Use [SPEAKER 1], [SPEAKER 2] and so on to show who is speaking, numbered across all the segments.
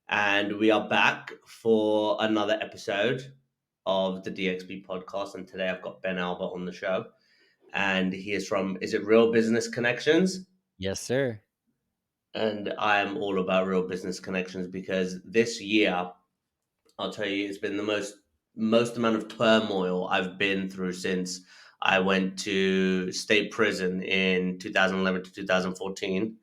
[SPEAKER 1] and we are back for another episode of the DXB Podcast. And today I've got Ben Albert on the show, and he is from, is it Real Business Connections?
[SPEAKER 2] Yes, sir.
[SPEAKER 1] And I am all about Real Business Connections because this year, I'll tell you, it's been the most amount of turmoil I've been through since I went to state prison in 2011 to 2014.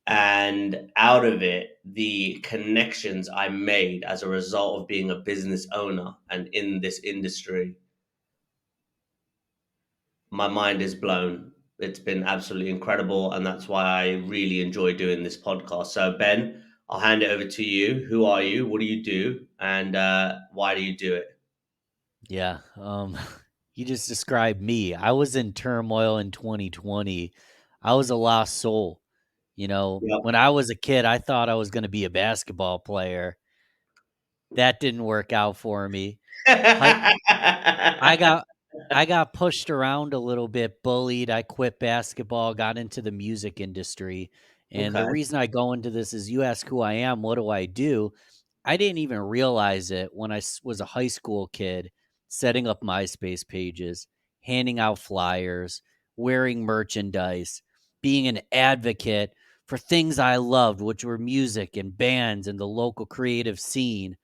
[SPEAKER 1] And out of it, the connections I made as a result of being a business owner and in this industry, my mind is blown. It's been absolutely incredible. And that's why I really enjoy doing this podcast. So, Ben, I'll hand it over to you. Who are you? What do you do? And why do you do it?
[SPEAKER 2] Yeah. You just described me. I was in turmoil in 2020. I was a lost soul.
[SPEAKER 1] Yep.
[SPEAKER 2] When I was a kid, I thought I was going to be a basketball player. That didn't work out for me. Hi- I got I got pushed around a little bit, bullied. I quit basketball, got into the music industry. And the
[SPEAKER 1] Okay.
[SPEAKER 2] reason I go into this is you ask who I am, what do I do? I didn't even realize it when I was a high school kid, setting up MySpace pages, handing out flyers, wearing merchandise, being an advocate for things I loved, which were music and bands and the local creative scene.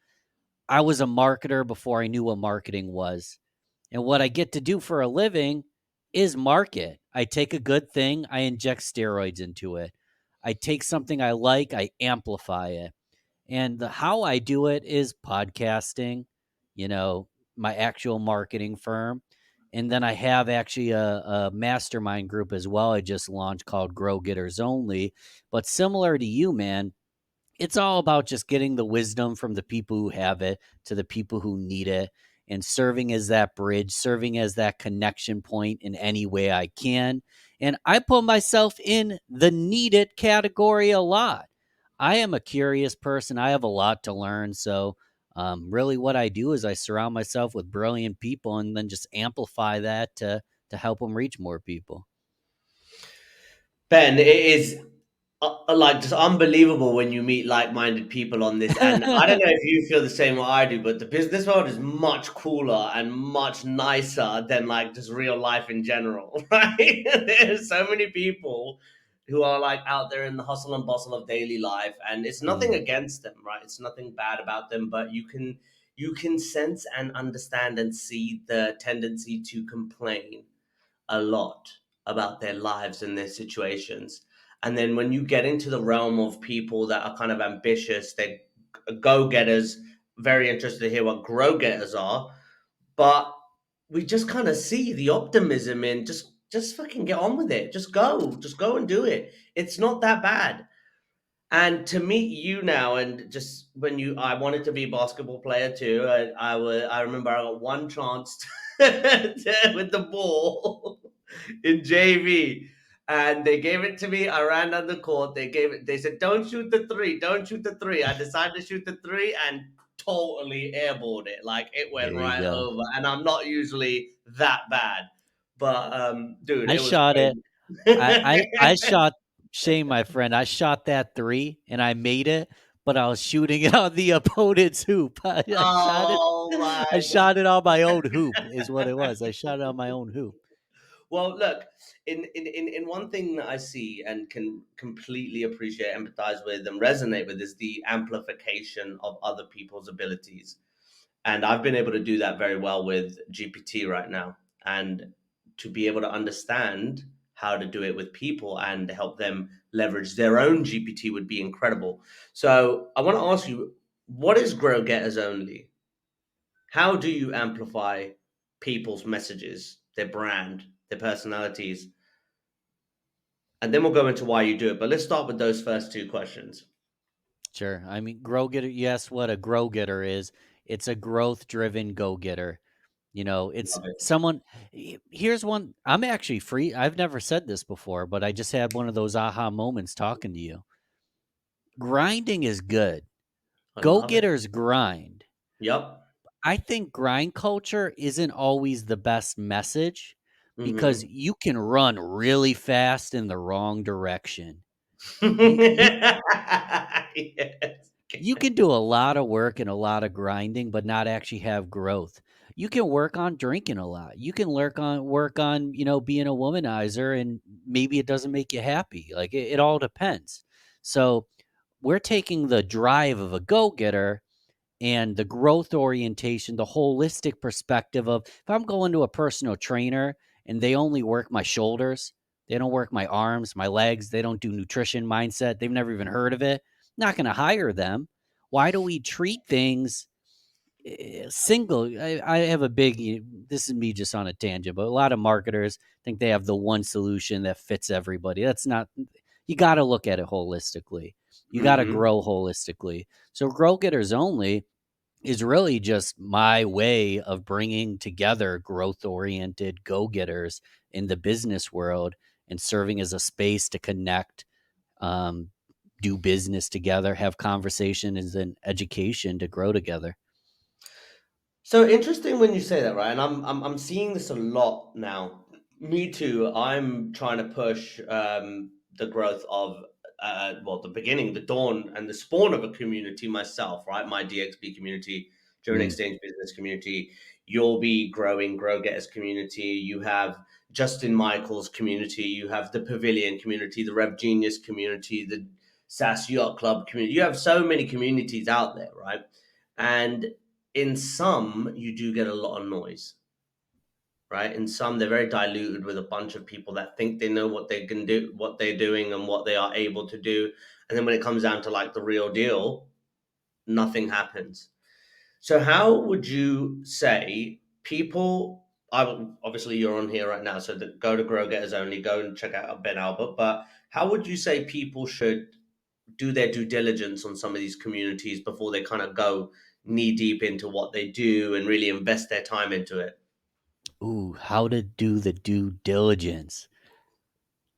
[SPEAKER 2] I was a marketer before I knew what marketing was. And what I get to do for a living is market. I take a good thing, I inject steroids into it. I take something I like, I amplify it. And how I do it is podcasting, you know, my actual marketing firm. And then I have actually a mastermind group as well. I just launched called Grow Getters Only. But similar to you, man, it's all about just getting the wisdom from the people who have it to the people who need it and serving as that bridge, serving as that connection point in any way I can. And I put myself in the needed category a lot. I am a curious person. I have a lot to learn. So, really, what I do is I surround myself with brilliant people and then just amplify that to help them reach more people.
[SPEAKER 1] Ben, it is like just unbelievable when you meet like-minded people on this. And I don't know if you feel the same way I do, but the business world is much cooler and much nicer than like just real life in general, right? There's so many people who are like out there in the hustle and bustle of daily life, and it's nothing
[SPEAKER 2] Mm,
[SPEAKER 1] against them, right? It's nothing bad about them, but you can sense and understand and see the tendency to complain a lot about their lives and their situations. And then when you get into the realm of people that are kind of ambitious, they're go getters, very interested to hear what grow getters are. But we just kind of see the optimism in just fucking get on with it. Just go and do it. It's not that bad. And to meet you now, and just when I wanted to be a basketball player too. I remember I got one chance with the ball in JV, and they gave it to me. I ran down the court. They gave it. They said, "Don't shoot the three. Don't shoot the three." I decided to shoot the three and totally airballed it. Like it went
[SPEAKER 2] there you
[SPEAKER 1] right
[SPEAKER 2] go.
[SPEAKER 1] over. And I'm not usually that bad, but dude,
[SPEAKER 2] I
[SPEAKER 1] it was
[SPEAKER 2] shot it.
[SPEAKER 1] crazy.
[SPEAKER 2] I shot Shane, my friend. I shot that three and I made it, but I was shooting it on the opponent's hoop. I shot it.
[SPEAKER 1] Oh my
[SPEAKER 2] I
[SPEAKER 1] god.
[SPEAKER 2] shot it on my own hoop. Is what it was. I shot it on my own hoop.
[SPEAKER 1] Well, look, in one thing that I see and can completely appreciate, empathize with, and resonate with is the amplification of other people's abilities. And I've been able to do that very well with GPT right now. And to be able to understand how to do it with people and help them leverage their own GPT would be incredible. So I want to ask you, what is Grow Getters Only? How do you amplify people's messages, their brand, their personalities? And then we'll go into why you do it. But let's start with those first two questions.
[SPEAKER 2] Sure. I mean, grow getter. Yes, what a grow getter is. It's a growth driven go getter. It's
[SPEAKER 1] Love it.
[SPEAKER 2] someone. Here's one. I'm actually free. I've never said this before, but I just had one of those aha moments talking to you. Grinding is good.
[SPEAKER 1] I
[SPEAKER 2] Go
[SPEAKER 1] love it.
[SPEAKER 2] getters grind.
[SPEAKER 1] Yep.
[SPEAKER 2] I think grind culture isn't always the best message because
[SPEAKER 1] Hmm.
[SPEAKER 2] you can run really fast in the wrong direction. You
[SPEAKER 1] Yes.
[SPEAKER 2] You can do a lot of work and a lot of grinding, but not actually have growth. You can work on drinking a lot. You can work on, being a womanizer, and maybe it doesn't make you happy. Like it all depends. So we're taking the drive of a go-getter and the growth orientation, the holistic perspective of if I'm going to a personal trainer and they only work my shoulders, they don't work my arms, my legs, they don't do nutrition mindset, they've never even heard of it, I'm not going to hire them. Why do we treat things single? I have a big, this is me just on a tangent, but a lot of marketers think they have the one solution that fits everybody. That's not, you got to look at it holistically. You got to
[SPEAKER 1] Hmm.
[SPEAKER 2] grow holistically. So grow getters only is really just my way of bringing together growth oriented go getters in the business world and serving as a space to connect, um, do business together, have conversation as an education to grow together.
[SPEAKER 1] So interesting when you say that, right? And I'm seeing this a lot now. Me too. I'm trying to push the growth of well, the beginning, the dawn, and the spawn of a community myself, right? My DXB community, German
[SPEAKER 2] Mm,
[SPEAKER 1] Exchange Business community. You'll be growing Grow Getters community. You have Justin Michaels community. You have the Pavilion community, the Rev Genius community, the SAS Yacht Club community. You have so many communities out there, right? And in some you do get a lot of noise, right? In some they're very diluted with a bunch of people that think they know what they can do, what they're doing and what they are able to do, and then when it comes down to like the real deal, nothing happens. So how would you say people, obviously you're on here right now, so go to Grow Getters Only, go and check out Ben Albert, but how would you say people should do their due diligence on some of these communities before they kind of go knee deep into what they do and really invest their time into it?
[SPEAKER 2] ooh, how to do the due diligence?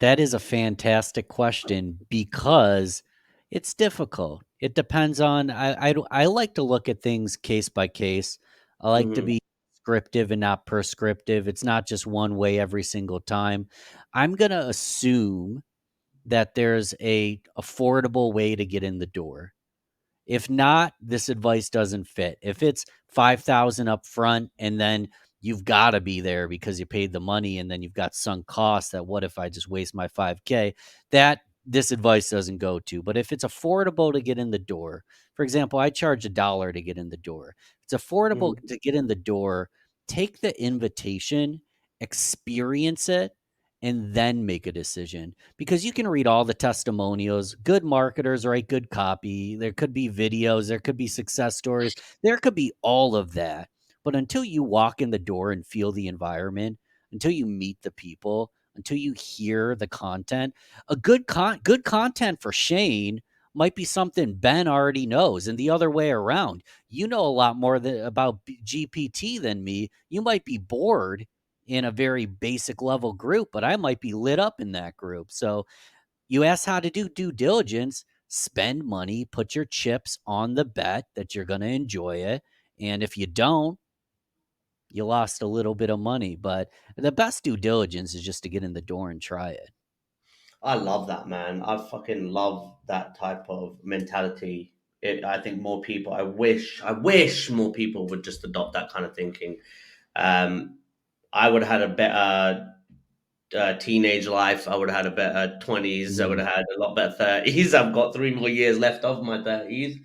[SPEAKER 2] That is a fantastic question because it's difficult. It depends on, I like to look at things case by case. I like to
[SPEAKER 1] Hmm.
[SPEAKER 2] be scriptive and not prescriptive. It's not just one way every single time. I'm going to assume that there's a affordable way to get in the door. If not, this advice doesn't fit. If it's 5,000 up front and then you've got to be there because you paid the money and then you've got sunk costs, that what if I just waste my 5K? That this advice doesn't go to. But if it's affordable to get in the door, for example, I charge $1 to get in the door. If it's affordable
[SPEAKER 1] Hmm.
[SPEAKER 2] to get in the door, take the invitation, experience it, and then make a decision, because you can read all the testimonials. Good marketers write good copy. There could be videos, there could be success stories, there could be all of that. But until you walk in the door and feel the environment, until you meet the people, until you hear the content, a good content for Shane might be something Ben already knows, and the other way around. You know a lot more about GPT than me. You might be bored in a very basic level group, but I might be lit up in that group. So you ask how to do due diligence, spend money, put your chips on the bet that you're going to enjoy it. And if you don't, you lost a little bit of money. But the best due diligence is just to get in the door and try it.
[SPEAKER 1] I love that, man. I fucking love that type of mentality. I think more people, I wish more people would just adopt that kind of thinking. um I would have had a better teenage life. I would have had a better 20s. I would
[SPEAKER 2] Mm,
[SPEAKER 1] have had a lot better 30s. I've got 3 more years left of my 30s.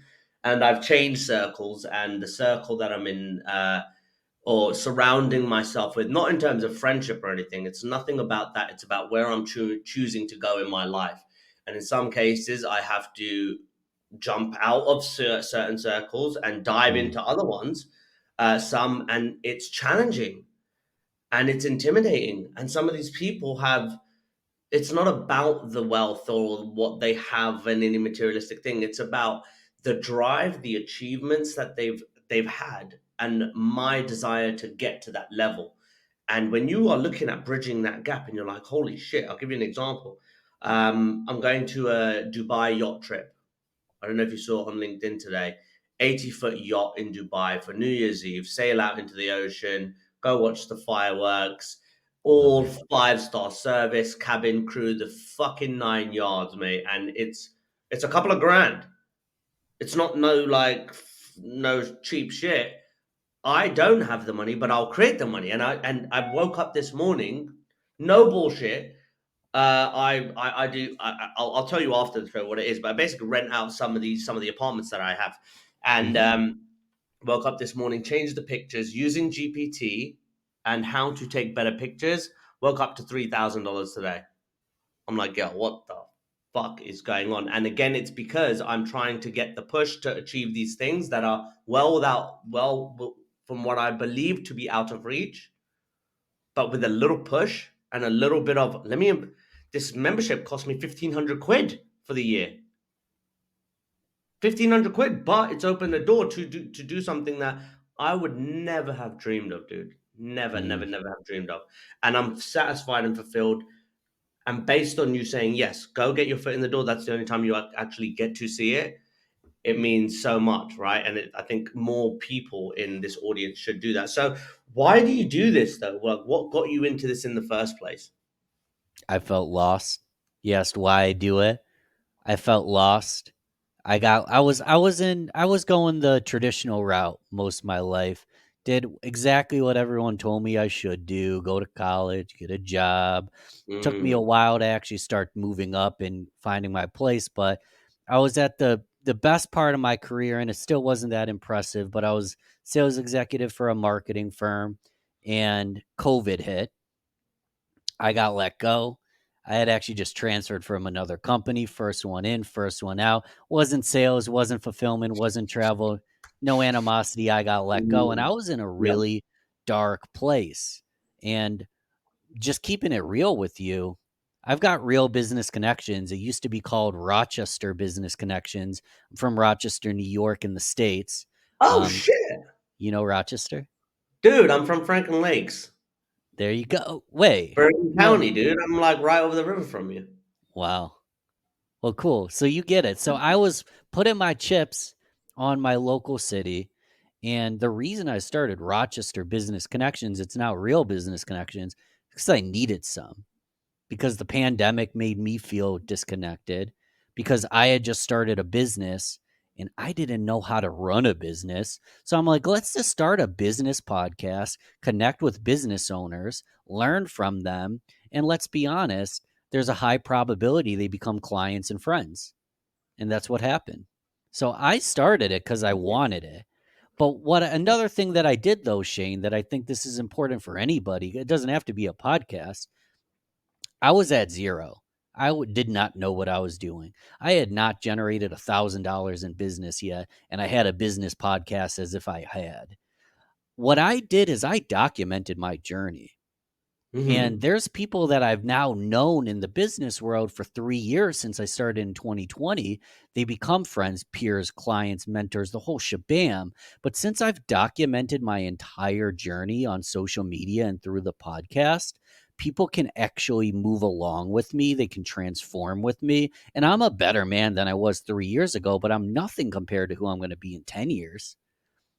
[SPEAKER 1] And I've changed circles. And the circle that I'm in, or surrounding myself with, not in terms of friendship or anything, it's nothing about that. It's about where I'm choosing to go in my life. And in some cases, I have to jump out of certain circles and dive
[SPEAKER 2] mm,
[SPEAKER 1] into other ones. And it's challenging and it's intimidating. And some of these people have, it's not about the wealth or what they have in any materialistic thing. It's about the drive, the achievements that they've had, and my desire to get to that level. And when you are looking at bridging that gap, and you're like, "Holy shit!" I'll give you an example. I'm going to a Dubai yacht trip. I don't know if you saw it on LinkedIn today. 80-foot yacht in Dubai for New Year's Eve, sail out into the ocean, go watch the fireworks,
[SPEAKER 2] love
[SPEAKER 1] all
[SPEAKER 2] it.
[SPEAKER 1] 5-star service, cabin crew, the fucking 9 yards, mate. And it's a couple of grand. It's not no like no cheap shit. I don't have the money, but I'll create the money. And I woke up this morning, no bullshit. I do. I'll tell you after the show what it is, but I basically rent out some of the apartments that I have, and
[SPEAKER 2] Mhm.
[SPEAKER 1] woke up this morning, changed the pictures using GPT and how to take better pictures. Woke up to $3,000 today. I'm like, yeah, what the fuck is going on? And again, it's because I'm trying to get the push to achieve these things that are from what I believe to be out of reach, but with a little push and a little bit of this membership cost me 1,500 quid for the year. 1,500 quid, but it's opened the door to do something that I would never have dreamed of, dude. Never, never,
[SPEAKER 2] Mm.
[SPEAKER 1] never have dreamed of. And I'm satisfied and fulfilled. And based on you saying, yes, go get your foot in the door, that's the only time you actually get to see it. It means so much, right? And I think more people in this audience should do that. So, why do you do this though? Well, what got you into this in the first place?
[SPEAKER 2] I felt lost. You asked why I do it. I felt lost. I was going the traditional route most of my life. Did exactly what everyone told me I should do, go to college, get a job. Took me a
[SPEAKER 1] Mm,
[SPEAKER 2] while to actually start moving up and finding my place, but I was at the best part of my career and it still wasn't that impressive, but I was sales executive for a marketing firm and COVID hit. I got let go. I had actually just transferred from another company, first one in, first one out. Wasn't sales, wasn't fulfillment, wasn't travel, no animosity. I got let go. And I
[SPEAKER 1] mm,
[SPEAKER 2] was in a
[SPEAKER 1] yep.
[SPEAKER 2] really dark place. And just keeping it real with you, I've got real business connections. It used to be called Rochester Business Connections. I'm from Rochester, New York, in the States.
[SPEAKER 1] Oh
[SPEAKER 2] Um,
[SPEAKER 1] shit,
[SPEAKER 2] you know Rochester?
[SPEAKER 1] dude! I'm from Franklin Lakes,
[SPEAKER 2] There you go. Wait,
[SPEAKER 1] Bergen
[SPEAKER 2] you know,
[SPEAKER 1] County, dude. I'm like right over the river from you.
[SPEAKER 2] wow. Well, cool. So you get it. So I was putting my chips on my local city. And the reason I started Rochester Business Connections, it's now Real Business Connections, because I needed some. Because the pandemic made me feel disconnected. Because I had just started a business and I didn't know how to run a business. So I'm like, let's just start a business podcast, connect with business owners, learn from them. And let's be honest, there's a high probability they become clients and friends. And that's what happened. So I started it because I wanted it. But what another thing that I did though, Shane, that I think this is important for anybody, it doesn't have to be a podcast. I was at zero. Did not know what I was doing. I had not generated $1,000 in business yet, and I had a business podcast as if I had. What I did is I documented my journey. And
[SPEAKER 1] Mm-hmm.
[SPEAKER 2] there's people that I've now known in the business world for 3 years since I started in 2020. They become friends, peers, clients, mentors, the whole shabam. But since I've documented my entire journey on social media and through the podcast, people can actually move along with me. They can transform with me. And I'm a better man than I was 3 years ago, but I'm nothing compared to who I'm going to be in 10 years.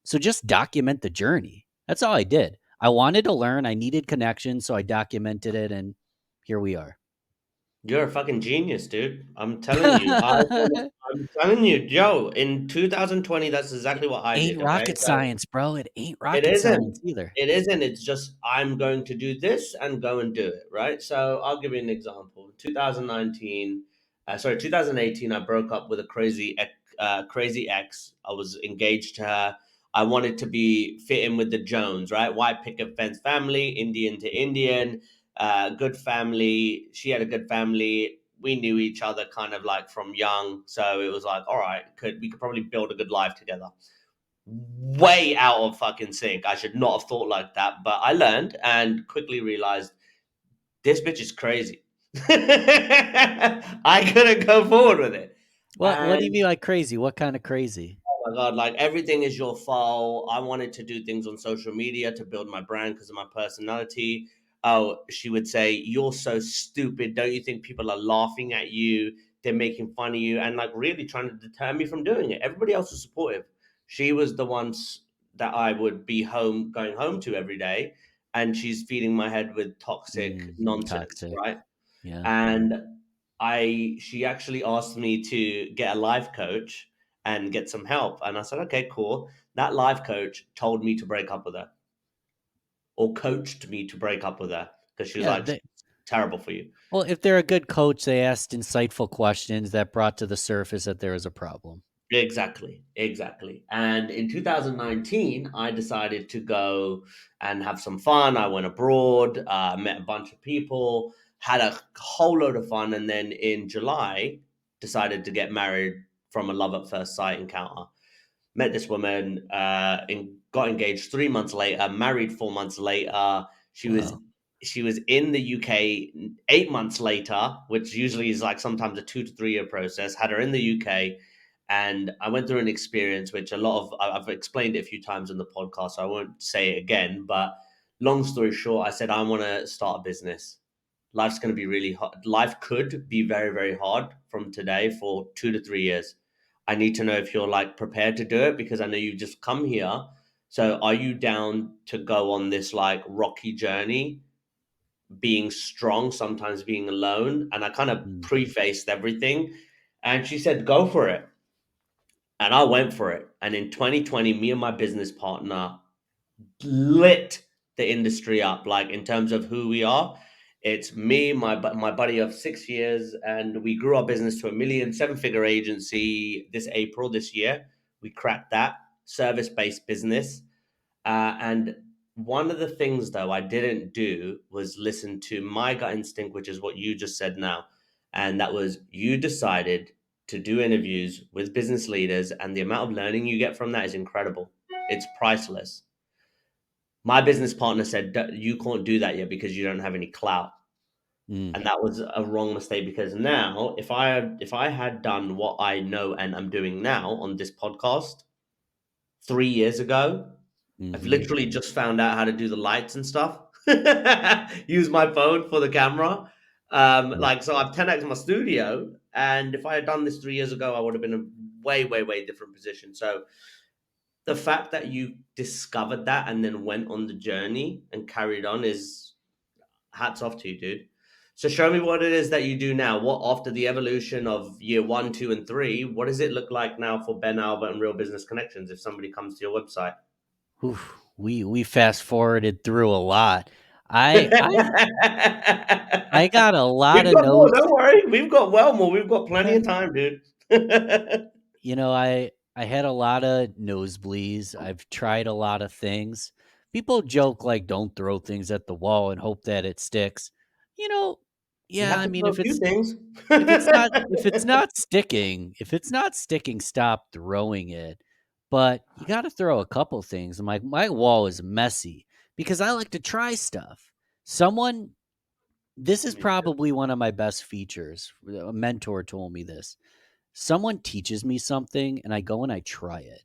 [SPEAKER 2] So just document the journey. That's all I did. I wanted to learn. I needed connection, so I documented it, and here we are.
[SPEAKER 1] You're a fucking genius, dude. I'm telling you. I'm telling you, Joe. In 2020, that's exactly what I
[SPEAKER 2] Ain't
[SPEAKER 1] did. Okay,
[SPEAKER 2] rocket
[SPEAKER 1] so
[SPEAKER 2] science, bro. It ain't
[SPEAKER 1] it
[SPEAKER 2] rocket
[SPEAKER 1] isn't.
[SPEAKER 2] science either.
[SPEAKER 1] It isn't. It's just I'm going to do this and go and do it, right? So I'll give you an example. 2019, 2018, I broke up with a crazy ex. I was engaged to her. I wanted to be fit in with the Jones, right? White picket fence family, Indian to Indian, good family. She had a good family. We knew each other kind of like from young, so it was like, all right, we could probably build a good life together. Way out of fucking sync. I should not have thought like that, but I learned and quickly realized this bitch is crazy. I couldn't go forward with it.
[SPEAKER 2] What do you
[SPEAKER 1] And
[SPEAKER 2] mean by crazy? What kind of crazy?
[SPEAKER 1] oh my god, like everything is your fault. I wanted to do things on social media to build my brand because of my personality. Oh, she would say, "You're so stupid. Don't you think people are laughing at you? They're making fun of you," and like really trying to deter me from doing it. Everybody else was supportive. She was the ones that I would be going home to every day, and she's feeding my head with toxic nonsense,
[SPEAKER 2] Toxic.
[SPEAKER 1] right?
[SPEAKER 2] Yeah.
[SPEAKER 1] And she actually asked me to get a life coach, and get some help. And I said, okay, cool. That life coach told me to break up with her, or coached me to break up with her, because she was
[SPEAKER 2] Yeah.
[SPEAKER 1] like, terrible for you.
[SPEAKER 2] Well, if they're a good coach, they asked insightful questions that brought to the surface that there is a problem.
[SPEAKER 1] Exactly, exactly. And in 2019, I decided to go and have some fun. I went abroad, met a bunch of people, had a whole load of fun, and then in July, decided to get married from a love at first sight encounter. Met this woman, got engaged 3 months later, married 4 months later. She was
[SPEAKER 2] Wow.
[SPEAKER 1] she was in the UK 8 months later, which usually is like sometimes a 2 to 3 year process. Had her in the UK, and I went through an experience which I've explained it a few times in the podcast, so I won't say it again. But long story short, I said I want to start a business. Life's going to be really hard. Life could be very, very hard from today for 2 to 3 years. I need to know if you're like prepared to do it, because I know you've just come here. So are you down to go on this like rocky journey, being strong, sometimes being alone? And I kind of
[SPEAKER 2] Mm.
[SPEAKER 1] prefaced everything. And she said, go for it. And I went for it. And in 2020, me and my business partner lit the industry up, like in terms of who we are. It's me, my buddy of 6 years, and we grew our business to 1 million, 7 figure agency this April this year. We cracked that service based business. And one of the things, though, I didn't do was listen to my gut instinct, which is what you just said now. And that was, you decided to do interviews with business leaders, and the amount of learning you get from that is incredible. It's priceless. My business partner said, you can't do that yet because you don't have any clout.
[SPEAKER 2] Mm.
[SPEAKER 1] And that was a wrong mistake, because now if I had done what I know and I'm doing now on this podcast 3 years ago, I've
[SPEAKER 2] Mm-hmm.
[SPEAKER 1] literally just found out how to do the lights and stuff. Use my phone for the camera.
[SPEAKER 2] Yep.
[SPEAKER 1] Like, so I've 10x my studio, and if I had done this 3 years ago, I would have been in a way, way, way different position. So the fact that you discovered that and then went on the journey and carried on is hats off to you, dude. So show me what it is that you do now. What, after the evolution of year 1, 2, and 3, what does it look like now for Ben Albert and Real Business Connections if somebody comes to your website?
[SPEAKER 2] Oof, we fast forwarded through a lot. I
[SPEAKER 1] We've
[SPEAKER 2] I I got a lot of
[SPEAKER 1] got more.
[SPEAKER 2] notes.
[SPEAKER 1] Don't worry. We've got well more. We've got plenty of time, dude.
[SPEAKER 2] You know, I had a lot of nosebleeds. I've tried a lot of things. People joke like don't throw things at the wall and hope that it sticks. You know,
[SPEAKER 1] You
[SPEAKER 2] yeah,
[SPEAKER 1] have
[SPEAKER 2] I
[SPEAKER 1] to
[SPEAKER 2] mean
[SPEAKER 1] throw a few things.
[SPEAKER 2] if it's not sticking, stop throwing it. But you got to throw a couple things. My wall is messy because I like to try stuff. Someone This is
[SPEAKER 1] Me too.
[SPEAKER 2] probably one of my best features. A mentor told me this. Someone teaches me something and I go and I try it.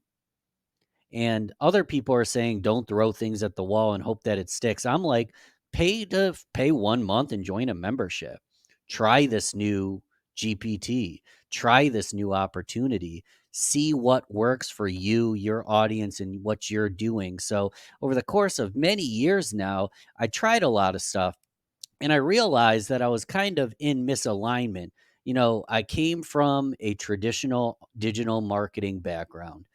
[SPEAKER 2] And other people are saying don't throw things at the wall and hope that it sticks. I'm like, pay 1 month and join a membership. Try this new GPT. Try this new opportunity. See what works for you, your audience, and what you're doing. So over the course of many years now, I tried a lot of stuff and I realized that I was kind of in misalignment. You know, I came from a traditional digital marketing background,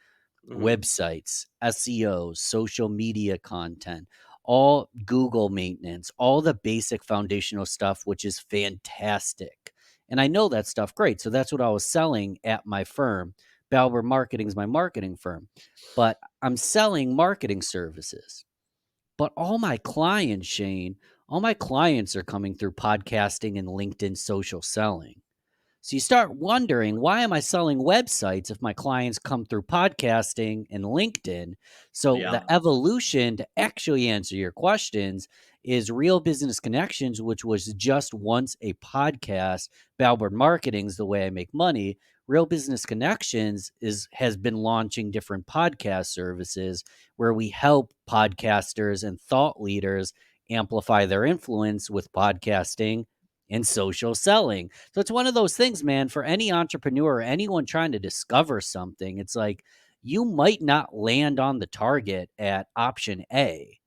[SPEAKER 1] Mhm.
[SPEAKER 2] websites, SEO, social media content, all Google maintenance, all the basic foundational stuff, which is fantastic. And I know that stuff great. So that's what I was selling at my firm. Balbert Marketing is my marketing firm, but I'm selling marketing services. But all my clients, Shane, all my clients are coming through podcasting and LinkedIn social selling. So you start wondering, why am I selling websites if my clients come through podcasting and LinkedIn? So the
[SPEAKER 1] Yeah.
[SPEAKER 2] evolution to actually answer your questions is Real Business Connections, which was just once a podcast. Balbert Marketing's the way I make money. Real Business Connections has been launching different podcast services where we help podcasters and thought leaders amplify their influence with podcasting and social selling. So it's one of those things, man, for any entrepreneur or anyone trying to discover something, it's like you might not land on the target at option A.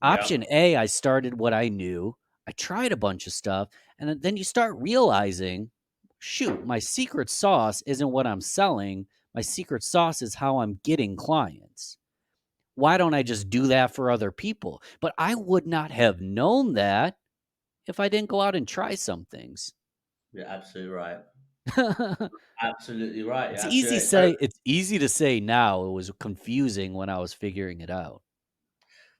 [SPEAKER 1] Yeah.
[SPEAKER 2] Option A, I started what I knew. I tried a bunch of stuff. And then you start realizing, shoot, my secret sauce isn't what I'm selling. My secret sauce is how I'm getting clients. Why don't I just do that for other people? But I would not have known that if I didn't go out and try some things.
[SPEAKER 1] You're absolutely right.
[SPEAKER 2] It's
[SPEAKER 1] Absolutely right. You're
[SPEAKER 2] easy
[SPEAKER 1] absolutely right. So,
[SPEAKER 2] say it's easy to say now. It was confusing when I was figuring it out.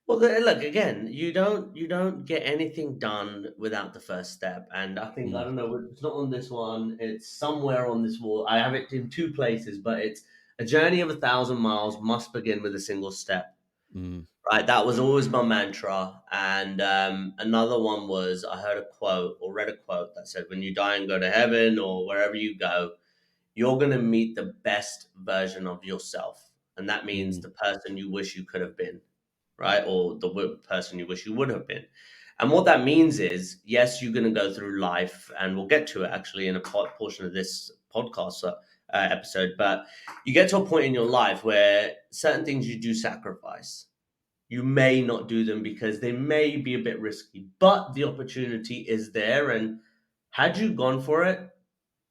[SPEAKER 1] well, look again. You don't get anything done without the first step, and I think I
[SPEAKER 2] Mm,
[SPEAKER 1] don't know. It's not on this one. It's somewhere on this wall. I have it in two places, but it's a journey of 1,000 miles must begin with a single step.
[SPEAKER 2] mm,
[SPEAKER 1] Right, that was always my mantra. And another one was I heard a quote or read a quote that said, "When you die and go to heaven or wherever you go, you're going to meet the best version of yourself, and that means
[SPEAKER 2] mm,
[SPEAKER 1] the person you wish you could have been." Right? Or the person you wish you would have been. And what that means is, yes, you're going to go through life, and we'll get to it actually in a portion of this podcast episode. But you get to a point in your life where certain things you do sacrifice. You may not do them because they may be a bit risky, but the opportunity is there. And had you gone for it,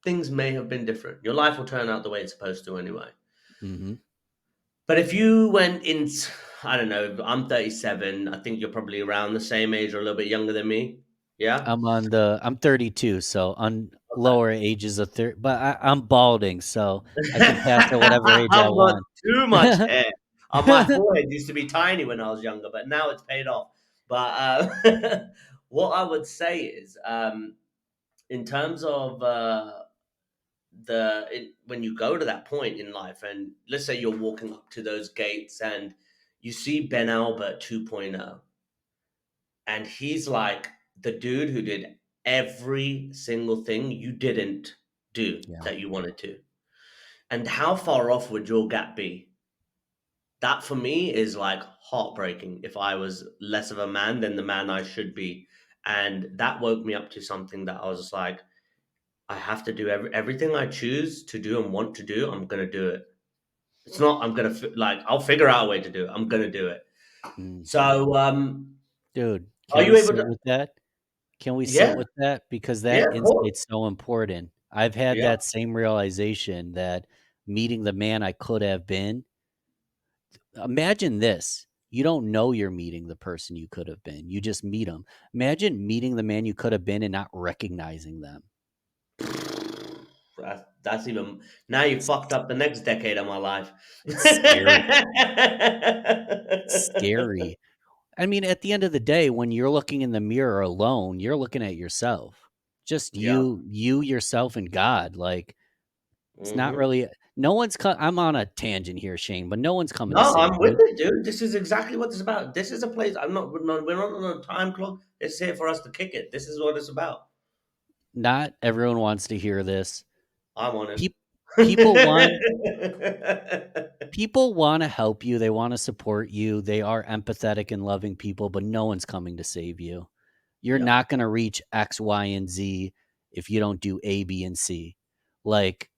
[SPEAKER 1] things may have been different. Your life will turn out the way it's supposed to anyway.
[SPEAKER 2] mm-hmm.
[SPEAKER 1] But if you went in, I don't know, I'm 37. I think you're probably around the same age or a little bit younger than me. Yeah.
[SPEAKER 2] I'm 32, so on
[SPEAKER 1] Okay.
[SPEAKER 2] lower ages of 30, but I'm balding, so I can pass at whatever age I
[SPEAKER 1] I've got
[SPEAKER 2] want.
[SPEAKER 1] too much hair. My forehead used to be tiny when I was younger, but now it's paid off. But what I would say is, in terms of when you go to that point in life, and let's say you're walking up to those gates and you see Ben Albert 2.0, and he's like the dude who did every single thing you didn't do
[SPEAKER 2] Yeah.
[SPEAKER 1] that you wanted to. And how far off would your gap be? That for me is like heartbreaking if I was less of a man than the man I should be. And that woke me up to something that I was just like, I have to do everything I choose to do and want to do. I'm gonna do it. It's not. I'm gonna like. I'll figure out a way to do it. I'm gonna do it.
[SPEAKER 2] Mm.
[SPEAKER 1] So,
[SPEAKER 2] Dude,
[SPEAKER 1] are
[SPEAKER 2] can we
[SPEAKER 1] you able
[SPEAKER 2] sit
[SPEAKER 1] to?
[SPEAKER 2] with that? Can we
[SPEAKER 1] Yeah,
[SPEAKER 2] sit with that? Because
[SPEAKER 1] yeah,
[SPEAKER 2] that
[SPEAKER 1] of course.
[SPEAKER 2] insight's so important. I've had
[SPEAKER 1] Yeah.
[SPEAKER 2] that same realization that meeting the man I could have been. Imagine this. You don't know you're meeting the person you could have been. You just meet them. Imagine meeting the man you could have been and not recognizing them.
[SPEAKER 1] That's even now you
[SPEAKER 2] It's,
[SPEAKER 1] fucked up the next decade of my life.
[SPEAKER 2] it's scary. It's scary. I mean, at the end of the day, when you're looking in the mirror alone, you're looking at yourself. Just
[SPEAKER 1] Yeah.
[SPEAKER 2] you, yourself, and God. Like, it's not
[SPEAKER 1] Hmm.
[SPEAKER 2] really, no one's, I'm on a tangent here, Shane, but no one's coming to
[SPEAKER 1] No,
[SPEAKER 2] save
[SPEAKER 1] I'm with
[SPEAKER 2] you.
[SPEAKER 1] it, dude. This is exactly what it's about. This is a place. I'm not. We're not on a time clock. It's here for us to kick it. This is what it's about.
[SPEAKER 2] Not everyone wants to hear this.
[SPEAKER 1] I'm on
[SPEAKER 2] Pe- people want,
[SPEAKER 1] it.
[SPEAKER 2] people want to help you. They want to support you. They are empathetic and loving people, but no one's coming to save you. You're
[SPEAKER 1] Yeah.
[SPEAKER 2] not going to reach X, Y, and Z if you don't do A, B, and C. Like,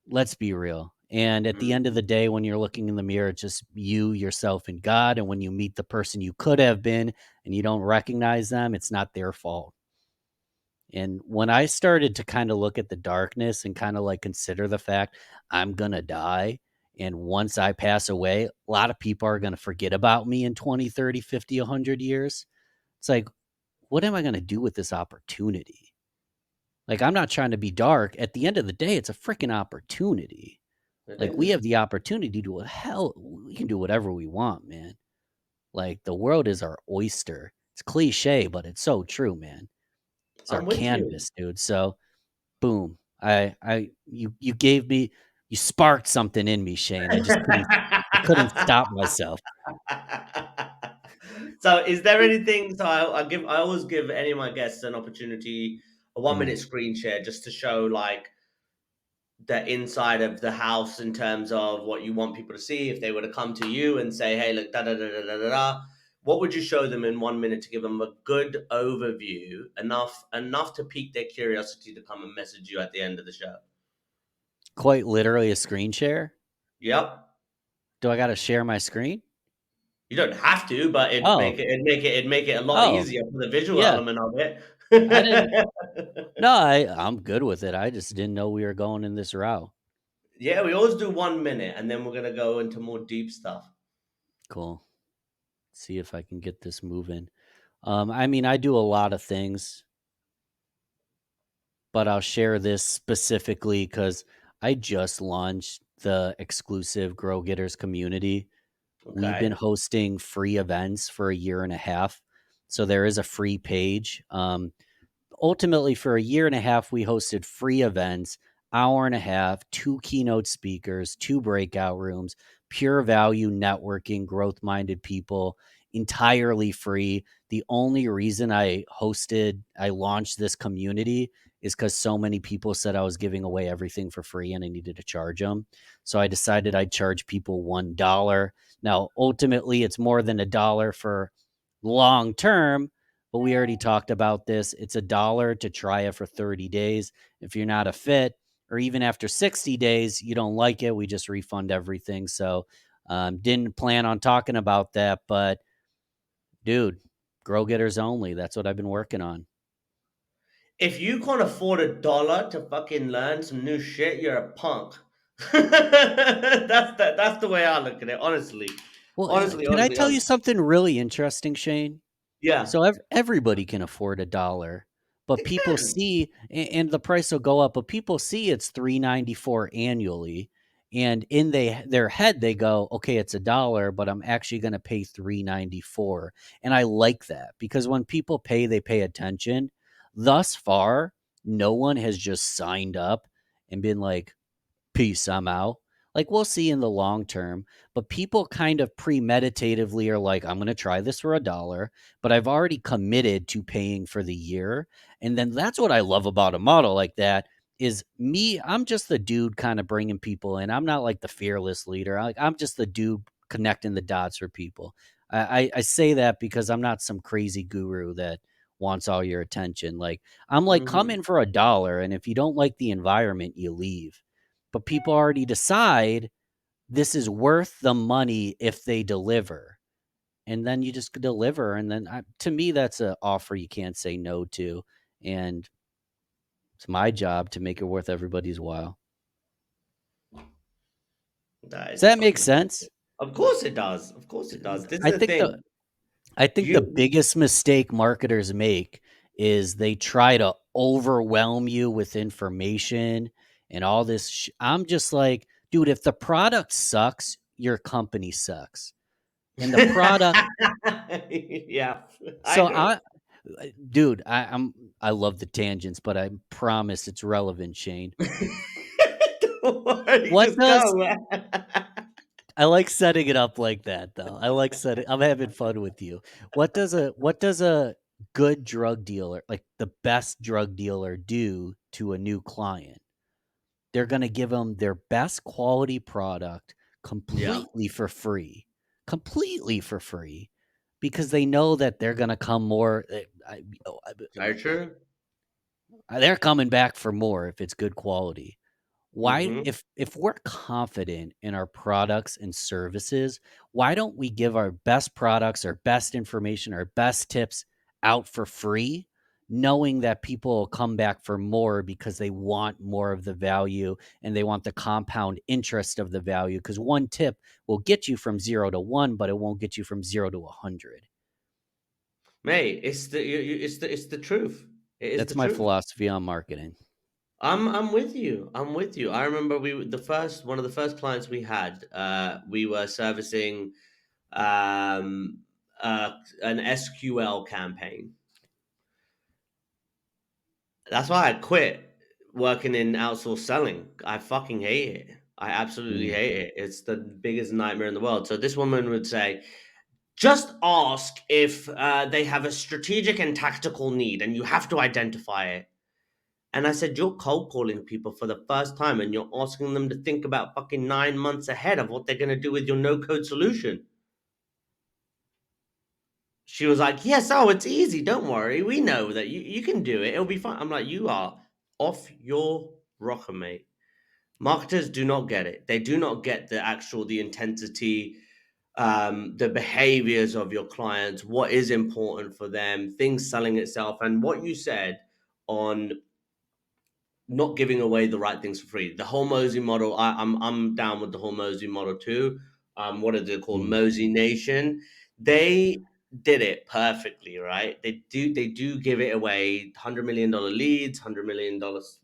[SPEAKER 2] let's be real. And at the end of the
[SPEAKER 1] Mhm.
[SPEAKER 2] day, when you're looking in the mirror, it's just you, yourself, and God. And when you meet the person you could have been and you don't recognize them, it's not their fault. And when I started to kind of look at the darkness and kind of like consider the fact I'm going to die. And once I pass away, a lot of people are going to forget about me in 20, 30, 50, 100 years. It's like, what am I going to do with this opportunity? Like, I'm not trying to be dark. At the end of the day, it's a freaking opportunity.
[SPEAKER 1] It
[SPEAKER 2] Like, we
[SPEAKER 1] is.
[SPEAKER 2] have the opportunity to we can do whatever we want, man. Like, the world is our oyster. It's cliche, but it's so true, man. It's our
[SPEAKER 1] I'm with you.
[SPEAKER 2] canvas, dude. So, boom. You gave me, you sparked something in me, Shane. I couldn't stop myself.
[SPEAKER 1] So, is there anything? So, I always give any of my guests an opportunity, a 1 minute
[SPEAKER 2] Mm.
[SPEAKER 1] screen share, just to show like the inside of the house in terms of what you want people to see. If they were to come to you and say, "Hey, look, da da da da da da," da," what would you show them in 1 minute to give them a good overview, enough to pique their curiosity to come and message you at the end of the show?
[SPEAKER 2] Quite literally a screen share.
[SPEAKER 1] Yep.
[SPEAKER 2] Do I got to share my screen?
[SPEAKER 1] You don't have to, but
[SPEAKER 2] Oh,
[SPEAKER 1] it'd make it a lot
[SPEAKER 2] oh,
[SPEAKER 1] easier for the visual
[SPEAKER 2] yeah.
[SPEAKER 1] element of it.
[SPEAKER 2] I didn't. No, I'm good with it. I just didn't know we were going in this route.
[SPEAKER 1] Yeah, we always do 1 minute, and then we're gonna go into more deep stuff.
[SPEAKER 2] Cool. See if I can get this moving. I mean, I do a lot of things, but I'll share this specifically because I just launched the exclusive Grow Getters community. We've been
[SPEAKER 1] Okay.
[SPEAKER 2] hosting free events for a year and a half. So there is a free page. Ultimately, for a year and a half, we hosted free events, hour and a half, two keynote speakers, two breakout rooms, pure value networking, growth minded people, entirely free. The only reason I launched this community is because so many people said I was giving away everything for free and I needed to charge them. So I decided I'd charge people $1. Now, ultimately, it's more than $1 for long term, but we already talked about this. It's $1 to try it for 30 days. If you're not a fit, or even after 60 days, you don't like it, we just refund everything. So, didn't plan on talking about that, but dude, grow getters only. That's what I've been working on.
[SPEAKER 1] If you can't afford $1 to fucking learn some new shit, you're a punk. That's the way I look at it, honestly.
[SPEAKER 2] Well,
[SPEAKER 1] Honestly,
[SPEAKER 2] can I
[SPEAKER 1] honestly,
[SPEAKER 2] tell you
[SPEAKER 1] honestly.
[SPEAKER 2] something really interesting, Shane?
[SPEAKER 1] Yeah,
[SPEAKER 2] So everybody can afford $1, but
[SPEAKER 1] they
[SPEAKER 2] people
[SPEAKER 1] can.
[SPEAKER 2] see, and the price will go up, but people see it's $3.94 annually, and in their head they go, okay, it's $1, but I'm actually going to pay $3.94, and I like that because when people pay, they pay attention. Thus far, no one has just signed up and been like, peace, I'm out. Like, we'll see in the long term, but people kind of premeditatively are like, I'm going to try this for $1, but I've already committed to paying for the year. And then that's what I love about a model like that is me. I'm just the dude kind of bringing people in. I'm not like the fearless leader. I'm just the dude connecting the dots for people. I say that because I'm not some crazy guru that wants all your attention. Like, I'm like, come
[SPEAKER 1] Hmm.
[SPEAKER 2] in for $1. And if you don't like the environment, you leave, but people already decide this is worth the money if they deliver. And then you just deliver. And then to me, that's an offer you can't say no to. And it's my job to make it worth everybody's while.
[SPEAKER 1] That
[SPEAKER 2] Does
[SPEAKER 1] is
[SPEAKER 2] that make
[SPEAKER 1] fucking
[SPEAKER 2] sense?
[SPEAKER 1] bullshit. Of course it does. Of course it does. This is
[SPEAKER 2] I
[SPEAKER 1] the
[SPEAKER 2] think the
[SPEAKER 1] thing.
[SPEAKER 2] I think the
[SPEAKER 1] You
[SPEAKER 2] biggest mistake marketers make is they try to overwhelm you with information and all this. I'm just like, dude, if the product sucks, your company sucks. And the product,
[SPEAKER 1] Yeah, I
[SPEAKER 2] so
[SPEAKER 1] agree.
[SPEAKER 2] dude, I love the tangents, but I promise it's relevant, Shane.
[SPEAKER 1] Don't worry,
[SPEAKER 2] What
[SPEAKER 1] just go,
[SPEAKER 2] does
[SPEAKER 1] man.
[SPEAKER 2] I like setting it up like that though. I like setting I'm having fun with you. What does a good drug dealer, like the best drug dealer do to a new client? They're going to give them their best quality product
[SPEAKER 1] Yeah,
[SPEAKER 2] completely for free. Completely for free because they know that they're going to come more
[SPEAKER 1] very true.
[SPEAKER 2] they're coming back for more if it's good quality. Why
[SPEAKER 1] Hmm.
[SPEAKER 2] if we're confident in our products and services, why don't we give our best products, our best information, our best tips out for free, knowing that people will come back for more because they want more of the value and they want the compound interest of the value because one tip will get you from 0 to 1, but it won't get you from 0 to 100.
[SPEAKER 1] Mate, it's the truth. It is
[SPEAKER 2] That's
[SPEAKER 1] the
[SPEAKER 2] my
[SPEAKER 1] truth.
[SPEAKER 2] philosophy on marketing.
[SPEAKER 1] I'm with you. I'm with you. I remember the first one of the first clients we had. We were servicing um, uh, an SQL campaign. That's why I quit working in outsourced selling. I fucking hate it. I absolutely
[SPEAKER 2] Mm.
[SPEAKER 1] hate it. It's the biggest nightmare in the world. So this woman would say, just ask if they have a strategic and tactical need, and you have to identify it. And I said, you're cold calling people for the first time, and you're asking them to think about fucking 9 months ahead of what they're going to do with your no code solution. She was like, yes, oh, it's easy. Don't worry. We know that you can do it. It'll be fine. I'm like, you are off your rocker, mate. Marketers do not get it. They do not get the intensity, the behaviors of your clients, what is important for them, things selling itself. And what you said on not giving away the right things for free. The whole Mosey model, I'm down with the whole Mosey model too. What are they called?
[SPEAKER 2] Mm,
[SPEAKER 1] Mosey Nation. They did it perfectly, right? They do give it away. $100 million leads, $100 million,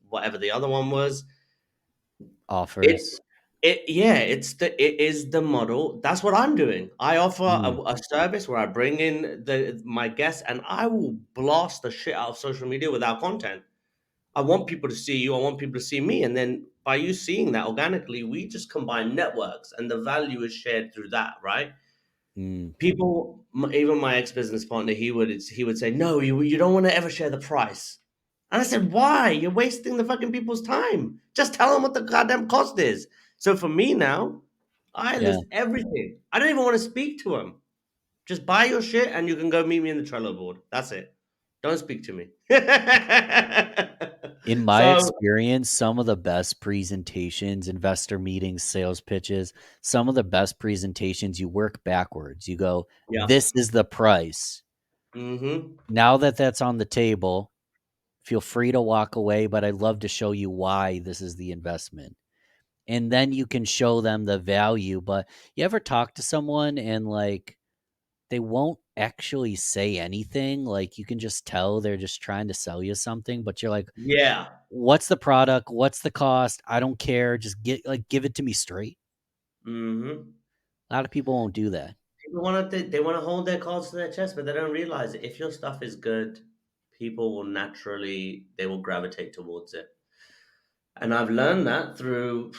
[SPEAKER 1] whatever the other one was.
[SPEAKER 2] offers.
[SPEAKER 1] It's it is the model. That's what I'm doing. I offer
[SPEAKER 2] Mm,
[SPEAKER 1] a service where I bring in the my guests, and I will blast the shit out of social media with our content. I want people to see you. I want people to see me. And then by you seeing that organically, we just combine networks and the value is shared through that, right?
[SPEAKER 2] mm,
[SPEAKER 1] People, even my ex business partner, he would say, no, you don't want to ever share the price. And I said, why? You're wasting the fucking people's time. Just tell them what the goddamn cost is. So for me now, I
[SPEAKER 2] yeah.
[SPEAKER 1] list everything. I don't even want to speak to them. Just buy your shit and you can go meet me in the Trello board. That's it. Don't speak to me.
[SPEAKER 2] In my
[SPEAKER 1] So
[SPEAKER 2] experience, some of the best presentations, investor meetings, sales pitches, some of the best presentations, you work backwards. You go,
[SPEAKER 1] yeah.
[SPEAKER 2] this is the price.
[SPEAKER 1] Mm-hmm.
[SPEAKER 2] Now that that's on the table, feel free to walk away, but I'd love to show you why this is the investment. And then you can show them the value. But you ever talk to someone and like they won't actually say anything? Like you can just tell they're just trying to sell you something, but you're like,
[SPEAKER 1] Yeah.
[SPEAKER 2] what's the product? What's the cost? I don't care. Just give it to me straight.
[SPEAKER 1] Mm-hmm.
[SPEAKER 2] A lot of people won't do that.
[SPEAKER 1] People want to they want to hold their cards to their chest, but they don't realize it. If your stuff is good, people will naturally they will gravitate towards it. And I've learned that through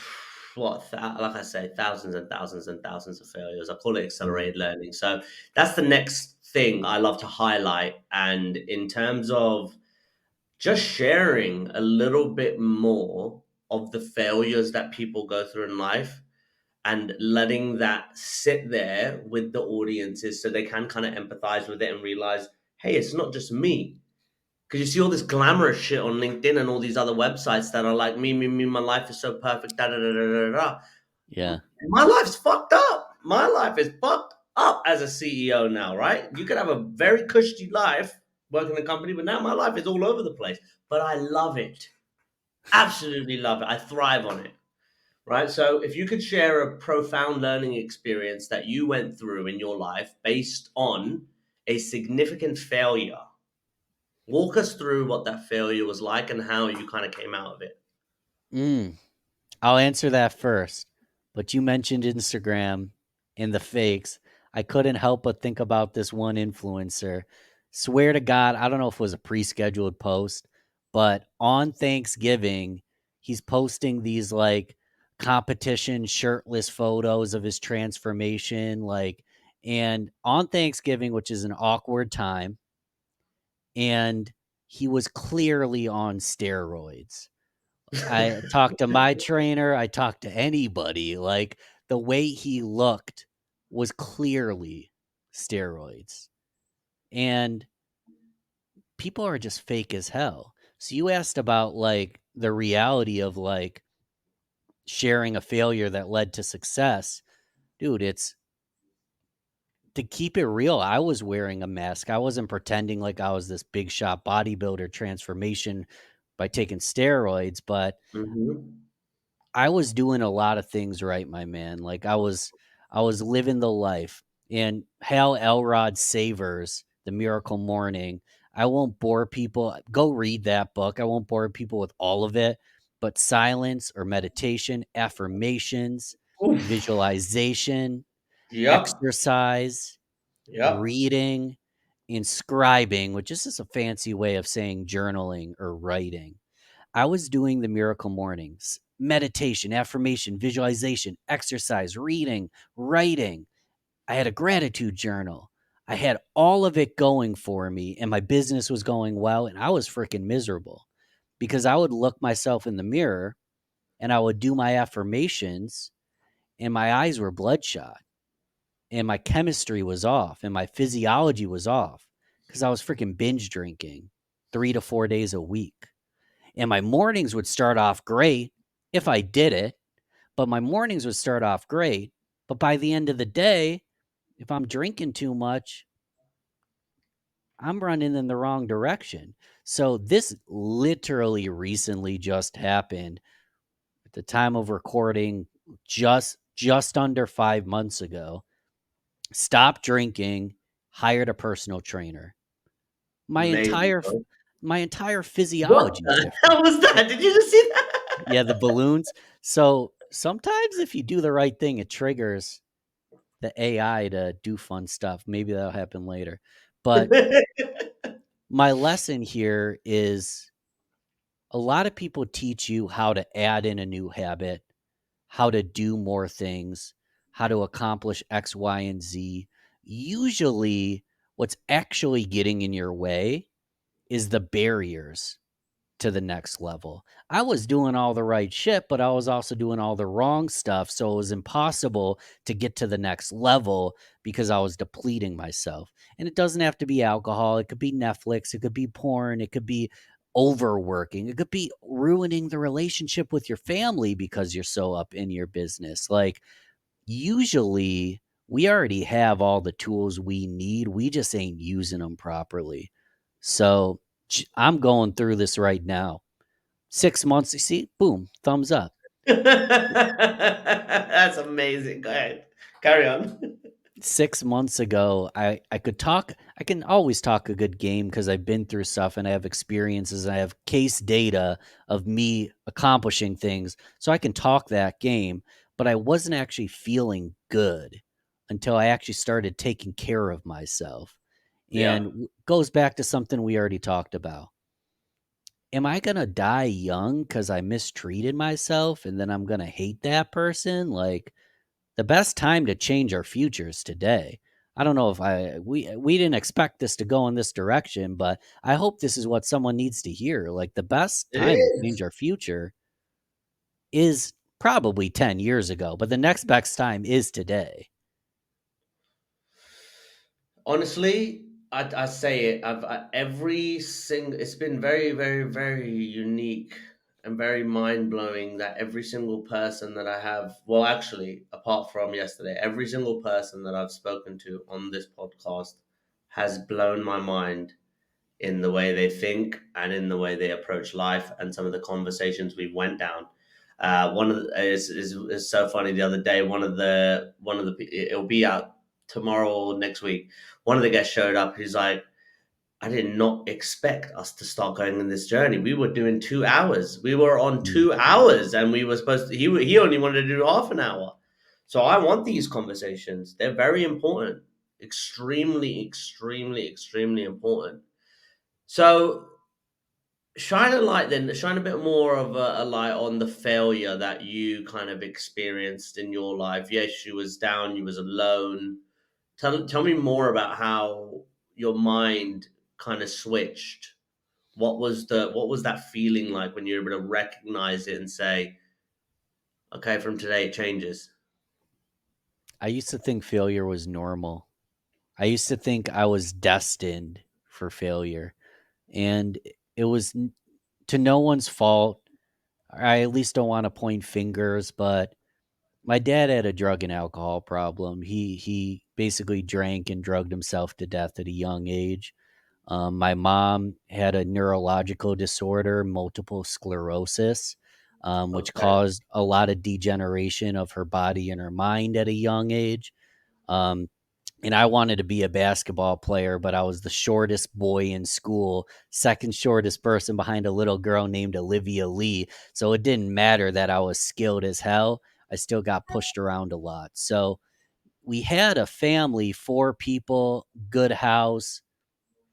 [SPEAKER 1] like I say, thousands and thousands and thousands of failures. I call it
[SPEAKER 2] Mm,
[SPEAKER 1] accelerated learning. So that's the next thing I love to highlight. And in terms of just sharing a little bit more of the failures that people go through in life and letting that sit there with the audiences so they can kind of empathize with it and realize, hey, it's not just me. Because you see all this glamorous shit on LinkedIn and all these other websites that are like, me, my life is so perfect, da da da da da da.
[SPEAKER 2] yeah.
[SPEAKER 1] My life's fucked up. My life is fucked up as a CEO now, right? You could have a very cushy life working in a company, but now my life is all over the place. But I love it. Absolutely love it. I thrive on it. Right. So if you could share a profound learning experience that you went through in your life based on a significant failure, walk us through what that failure was like and how you kind of came out of it.
[SPEAKER 2] Mm. I'll answer that first. But you mentioned Instagram and the fakes. I couldn't help but think about this one influencer. Swear to God, I don't know if it was a pre scheduled post, but on Thanksgiving, he's posting these like competition shirtless photos of his transformation. And on Thanksgiving, which is an awkward time, and he was clearly on steroids. I talked to my trainer, I talked to anybody, like, the way he looked was clearly steroids, and people are just fake as hell. So you asked about, like, the reality of, like, sharing a failure that led to success. Dude, it's to keep it real, I was wearing a mask. I wasn't pretending like I was this big shot bodybuilder transformation by taking steroids, but
[SPEAKER 1] Mm-hmm.
[SPEAKER 2] I was doing a lot of things right, my man. Like I was living the life. And Hal Elrod Savers, The Miracle Morning. I won't bore people. Go read that book. I won't bore people with all of it, but silence or meditation, affirmations,
[SPEAKER 1] Oof.
[SPEAKER 2] visualization,
[SPEAKER 1] Yep.
[SPEAKER 2] exercise,
[SPEAKER 1] Yep.
[SPEAKER 2] reading, inscribing, which is just a fancy way of saying journaling or writing. I was doing the miracle mornings, meditation, affirmation, visualization, exercise, reading, writing. I had a gratitude journal. I had all of it going for me, and my business was going well, and I was freaking miserable because I would look myself in the mirror and I would do my affirmations, and my eyes were bloodshot, and my chemistry was off, and my physiology was off because I was freaking binge drinking 3 to 4 days a week. And my mornings would start off great if I did it, but my mornings would start off great. But by the end of the day, if I'm drinking too much, I'm running in the wrong direction. So this literally recently just happened at the time of recording, just under 5 months ago. Stopped drinking, hired a personal trainer. My
[SPEAKER 1] Amazing,
[SPEAKER 2] entire
[SPEAKER 1] bro.
[SPEAKER 2] my entire
[SPEAKER 1] What
[SPEAKER 2] physiology is
[SPEAKER 1] the
[SPEAKER 2] different.
[SPEAKER 1] hell was that? Did you just see
[SPEAKER 2] Yeah, the balloons. So sometimes if you do the right thing, it triggers the AI to do fun stuff. Maybe that'll happen later. But
[SPEAKER 1] that?
[SPEAKER 2] my lesson here is a lot of people teach you how to add in a new habit, how to do more things, how to accomplish X, Y, and Z. Usually, what's actually getting in your way is the barriers to the next level. I was doing all the right shit, but I was also doing all the wrong stuff. So it was impossible to get to the next level because I was depleting myself. And it doesn't have to be alcohol. It could be Netflix. It could be porn. It could be overworking. It could be ruining the relationship with your family because you're so up in your business. Like, usually, we already have all the tools we need. We just ain't using them properly. So I'm going through this right now. 6 months, you see, boom, thumbs up.
[SPEAKER 1] That's amazing. Go ahead. Carry on.
[SPEAKER 2] 6 months ago, I could talk. I can always talk a good game because I've been through stuff and I have experiences. And I have case data of me accomplishing things, so I can talk that game. But I wasn't actually feeling good until I actually started taking care of myself. And
[SPEAKER 1] Yeah.
[SPEAKER 2] goes back to something we already talked about. Am I gonna die young because I mistreated myself and then I'm gonna hate that person? Like, the best time to change our futures today. I don't know if we didn't expect this to go in this direction, but I hope this is what someone needs to hear. Like, the best
[SPEAKER 1] It
[SPEAKER 2] time to change
[SPEAKER 1] is.
[SPEAKER 2] our future is probably 10 years ago, but the next best time is today.
[SPEAKER 1] Honestly, I say it. Every single. It's been very, very, very unique and very mind blowing that every single person that I have. Well, actually, apart from yesterday, every single person that I've spoken to on this podcast has blown my mind in the way they think and in the way they approach life and some of the conversations we went down. One of the, is so funny. The other day, it'll be out tomorrow or next week. One of the guests showed up. He's like, I did not expect us to start going in this journey. We were doing 2 hours. We were on
[SPEAKER 2] Mm.
[SPEAKER 1] 2 hours, and we were supposed to. He only wanted to do half an hour. So I want these conversations. They're very important. Extremely, extremely, extremely important. So shine a bit more of a light on the failure that you kind of experienced in your life. Yes, you was down, you was alone. Tell me more about how your mind kind of switched. What was that feeling like when you were able to recognize it and say, okay, from today it changes?
[SPEAKER 2] I used to think failure was normal. I used to think I was destined for failure, and it was to no one's fault. I at least don't want to point fingers, but my dad had a drug and alcohol problem. He basically drank and drugged himself to death at a young age. My mom had a neurological disorder, multiple sclerosis, which
[SPEAKER 1] Okay.
[SPEAKER 2] caused a lot of degeneration of her body and her mind at a young age. Um, and I wanted to be a basketball player, but I was the shortest boy in school, second shortest person behind a little girl named Olivia Lee. So it didn't matter that I was skilled as hell. I still got pushed around a lot. So we had a family, 4 people, good house,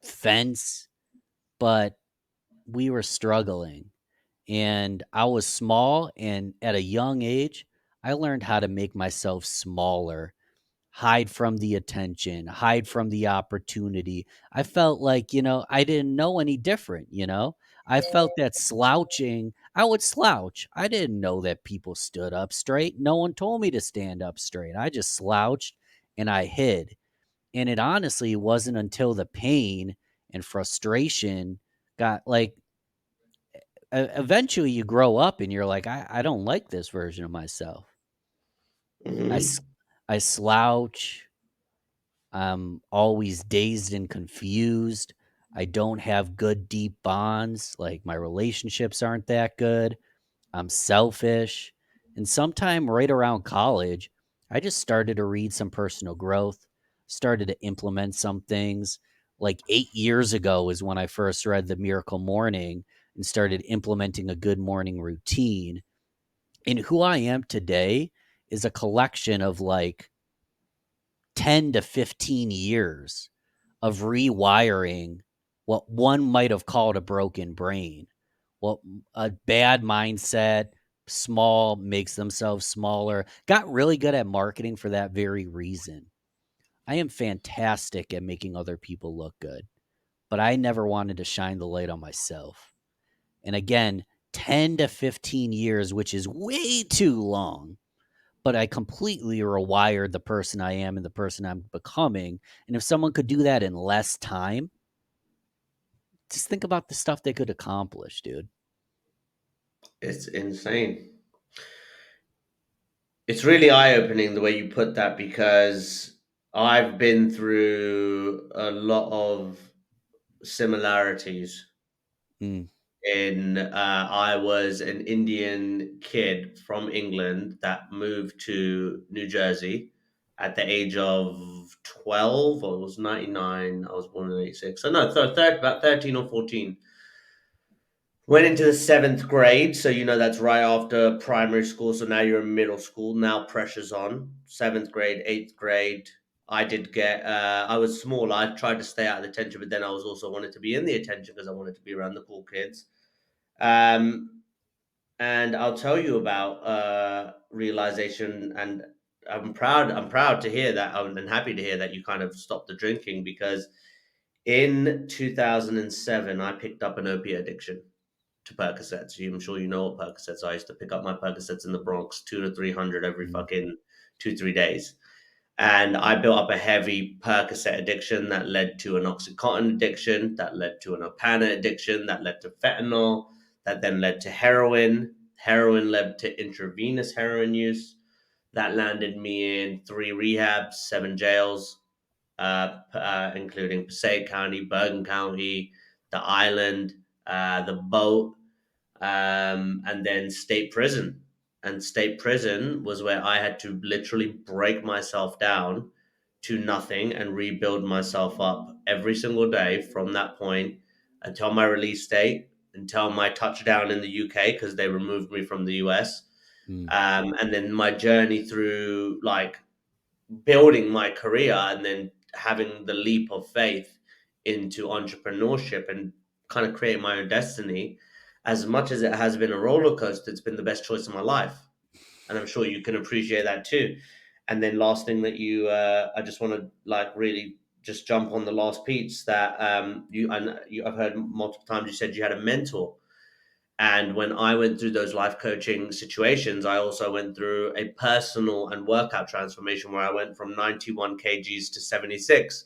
[SPEAKER 2] fence, but we were struggling. And I was small. And at a young age, I learned how to make myself smaller, hide from the attention, hide from the opportunity. I felt like, I didn't know any different. I felt that slouching, I would slouch. I didn't know that people stood up straight. No one told me to stand up straight. I just slouched and I hid. And it honestly wasn't until the pain and frustration got like, eventually you grow up and you're like, I don't like this version of myself. I,
[SPEAKER 1] Hmm.
[SPEAKER 2] s- I slouch. I'm always dazed and confused. I don't have good, deep bonds. Like my relationships aren't that good. I'm selfish. And sometime right around college, I just started to read some personal growth, started to implement some things. Like 8 years ago is when I first read The Miracle Morning and started implementing a good morning routine. And who I am today is a collection of like 10 to 15 years of rewiring what one might have called a broken brain, what a bad mindset, small makes themselves smaller. Got really good at marketing for that very reason. I am fantastic at making other people look good, but I never wanted to shine the light on myself. And again, 10 to 15 years, which is way too long, but I completely rewired the person I am and the person I'm becoming. And if someone could do that in less time, just think about the stuff they could accomplish, dude.
[SPEAKER 1] It's insane. It's really eye opening the way you put that, because I've been through a lot of similarities.
[SPEAKER 2] Mm,
[SPEAKER 1] I was an Indian kid from England that moved to New Jersey at the age of 12. I was 99. I was born in 86. So no, about 13 or 14. Went into the seventh grade, so that's right after primary school. So now you're in middle school. Now pressure's on. Seventh grade, eighth grade. I did get. I was small. I tried to stay out of the attention, but then I was also wanted to be in the attention because I wanted to be around the cool kids. Um, and I'll tell you about realization. And I'm proud. I'm proud to hear that, and happy to hear that you kind of stopped the drinking, because in 2007 I picked up an opiate addiction to Percocets. I'm sure you know what Percocets are. I used to pick up my Percocets in the Bronx, 2 to 300 every
[SPEAKER 2] mm,
[SPEAKER 1] fucking 2 3 days. And I built up a heavy Percocet addiction that led to an Oxycontin addiction, that led to an Opana addiction, that led to fentanyl, that then led to heroin. Heroin led to intravenous heroin use. That landed me in 3 rehabs, 7 jails, including Passaic County, Bergen County, the island, the boat, and then state prison. And state prison was where I had to literally break myself down to nothing and rebuild myself up every single day from that point until my release date, until my touchdown in the UK, because they removed me from the US.
[SPEAKER 2] mm,
[SPEAKER 1] And then my journey through like building my career, and then having the leap of faith into entrepreneurship and kind of create my own destiny. As much as it has been a roller coaster, it's been the best choice of my life, and I'm sure you can appreciate that too. And then last thing that I just want to like really just jump on the last piece that I've heard multiple times you said you had a mentor. And when I went through those life coaching situations, I also went through a personal and workout transformation where I went from 91 kgs to 76.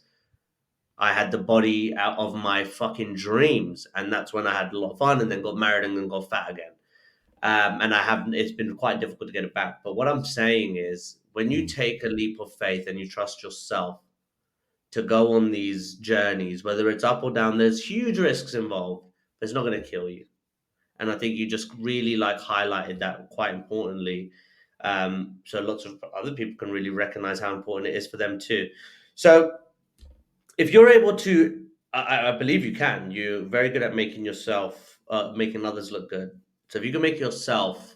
[SPEAKER 1] I had the body out of my fucking dreams. And that's when I had a lot of fun, and then got married, and then got fat again. And it's been quite difficult to get it back. But what I'm saying is, when you
[SPEAKER 2] mm.
[SPEAKER 1] take a leap of faith and you trust yourself to go on these journeys, whether it's up or down, there's huge risks involved, but it's not going to kill you. And I think you just really like highlighted that quite importantly. So lots of other people can really recognize how important it is for them too. So if you're able to, I believe you can. You're very good at making others look good. So if you can make yourself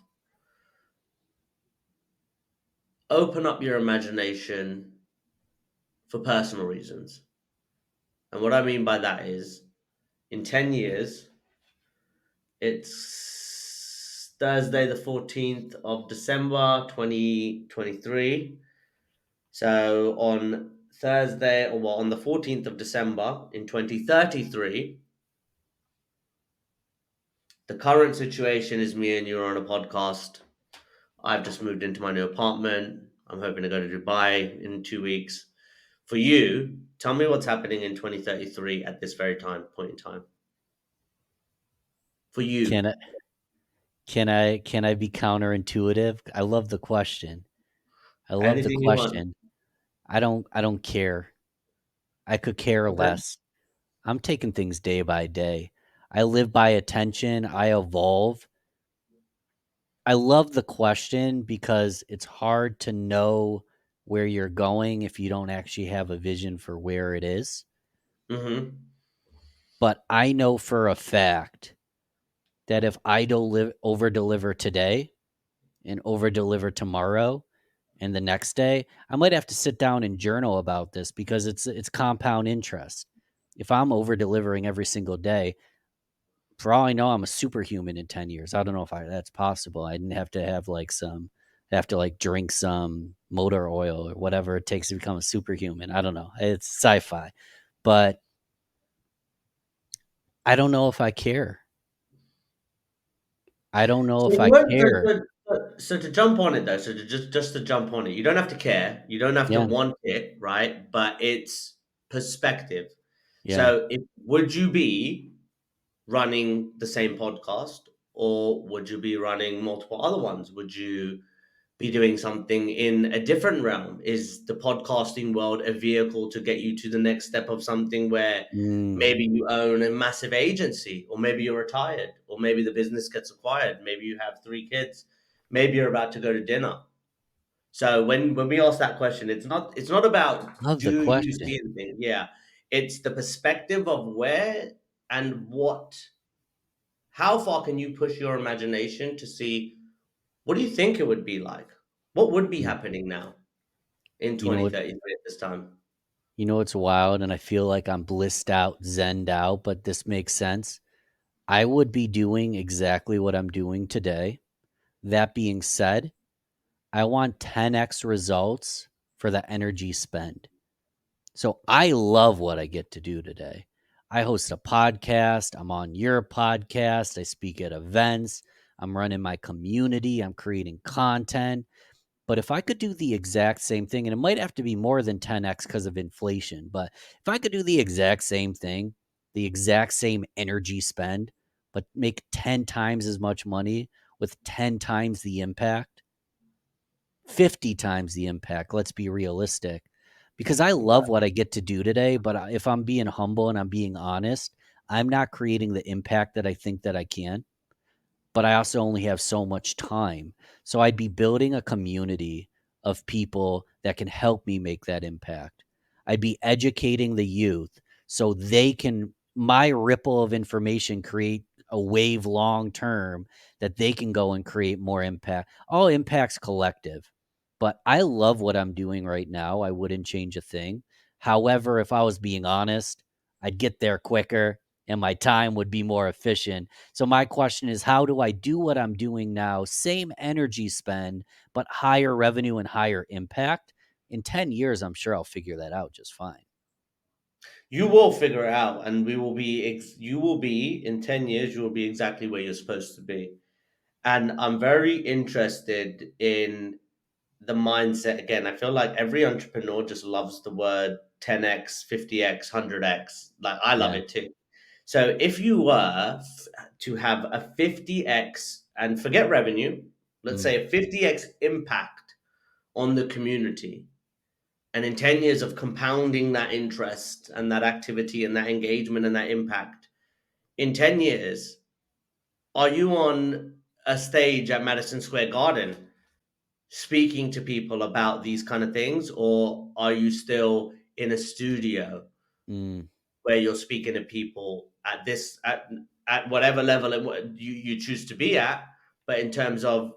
[SPEAKER 1] open up your imagination for personal reasons, and what I mean by that is, in 10 years, it's Thursday, the 14th of December, 2023. So on Thursday, or well, on the 14th of December in 2033, the current situation is me and you are on a podcast. I've just moved into my new apartment. I'm hoping to go to Dubai in 2 weeks. For you, tell me what's happening in 2033 at this very point in time. For
[SPEAKER 2] Can
[SPEAKER 1] you,
[SPEAKER 2] I can I be counterintuitive? I love the question. I love the
[SPEAKER 1] anything you want.
[SPEAKER 2] question. I don't care. I could care
[SPEAKER 1] Okay.
[SPEAKER 2] less. I'm taking things day by day. I live by attention. I evolve. I love the question because it's hard to know where you're going if you don't actually have a vision for where it is.
[SPEAKER 1] Mm-hmm.
[SPEAKER 2] But I know for a fact that if I over deliver today and over deliver tomorrow and the next day, I might have to sit down and journal about this because it's compound interest. If I'm over delivering every single day, for all I know, I'm a superhuman in 10 years. I don't know if that's possible. I didn't have to have have to like drink some motor oil or whatever it takes to become a superhuman. I don't know. It's sci-fi, but I don't know if I care. I don't know
[SPEAKER 1] So
[SPEAKER 2] if
[SPEAKER 1] you
[SPEAKER 2] I
[SPEAKER 1] won't.
[SPEAKER 2] care.
[SPEAKER 1] So to jump on it though, so to just to jump on it, you don't have to care. You don't have to
[SPEAKER 2] Yeah.
[SPEAKER 1] want it, right? But it's perspective.
[SPEAKER 2] Yeah.
[SPEAKER 1] So if would you be running the same podcast, or would you be running multiple other ones? Would you be doing something in a different realm? Is the podcasting world a vehicle to get you to the next step of something where
[SPEAKER 2] Mm.
[SPEAKER 1] maybe you own a massive agency, or maybe you're retired, or maybe the business gets acquired, maybe you have 3 kids, maybe you're about to go to dinner? So when we ask that question, it's not about
[SPEAKER 2] Love the
[SPEAKER 1] do you
[SPEAKER 2] question.
[SPEAKER 1] see anything? Yeah. It's the perspective of where and what, how far can you push your imagination to see what do you think it would be like? What would be
[SPEAKER 2] Mm.
[SPEAKER 1] happening now in
[SPEAKER 2] You know what?
[SPEAKER 1] 2033 at this time?
[SPEAKER 2] You know what's wild, and I feel like I'm blissed out, zenned out, but this makes sense. I would be doing exactly what I'm doing today. That being said, I want 10x results for the energy spend. So I love what I get to do today. I host a podcast. I'm on your podcast. I speak at events. I'm running my community. I'm creating content. But if I could do the exact same thing, and it might have to be more than 10x because of inflation, but if I could do the exact same thing, the exact same energy spend, but make 10 times as much money with 10 times the impact, 50 times the impact, let's be realistic. Because I love what I get to do today, but if I'm being humble and I'm being honest, I'm not creating the impact that I think that I can, but I also only have so much time. So I'd be building a community of people that can help me make that impact. I'd be educating the youth so they can, my ripple of information, create a wave long term that they can go and create more impact. All impact's collective. But I love what I'm doing right now. I wouldn't change a thing. However, if I was being honest, I'd get there quicker and my time would be more efficient. So my question is, how do I do what I'm doing now? Same energy spend, but higher revenue and higher impact. In 10 years, I'm sure I'll figure that out just fine.
[SPEAKER 1] You will figure it out, and we will be. You will be in 10 years. You will be exactly where you're supposed to be. And I'm very interested in the mindset again. I feel like every entrepreneur just loves the word 10x, 50x, 100x. Like I love
[SPEAKER 2] Yeah.
[SPEAKER 1] it too. So if you were to have a 50x and forget revenue, let's
[SPEAKER 2] Mm,
[SPEAKER 1] say a 50x impact on the community, and in 10 years of compounding that interest and that activity and that engagement and that impact, in 10 years, are you on a stage at Madison Square Garden speaking to people about these kind of things, or are you still in a studio
[SPEAKER 2] mm,
[SPEAKER 1] where you're speaking to people at whatever level you choose to be at? But in terms of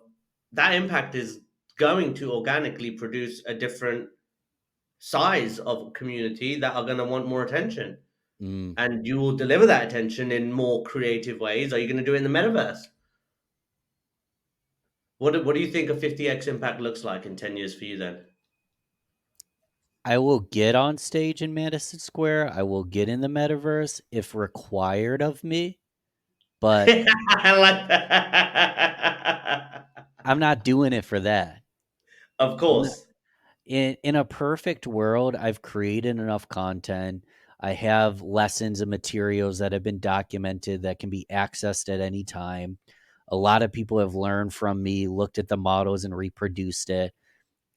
[SPEAKER 1] that impact is going to organically produce a different size of community that are going to want more attention,
[SPEAKER 2] mm.
[SPEAKER 1] and you will deliver that attention in more creative ways. Are you going to do it in the metaverse? What do you think a 50x impact looks like in 10 years for you then?
[SPEAKER 2] I will get on stage in Madison Square. I will get in the metaverse if required of me, but
[SPEAKER 1] I like that.
[SPEAKER 2] I'm not doing it for that.
[SPEAKER 1] Of
[SPEAKER 2] I'm not,
[SPEAKER 1] course.
[SPEAKER 2] in a perfect world, I've created enough content. I have lessons and materials that have been documented that can be accessed at any time. A lot of people have learned from me, looked at the models and reproduced it.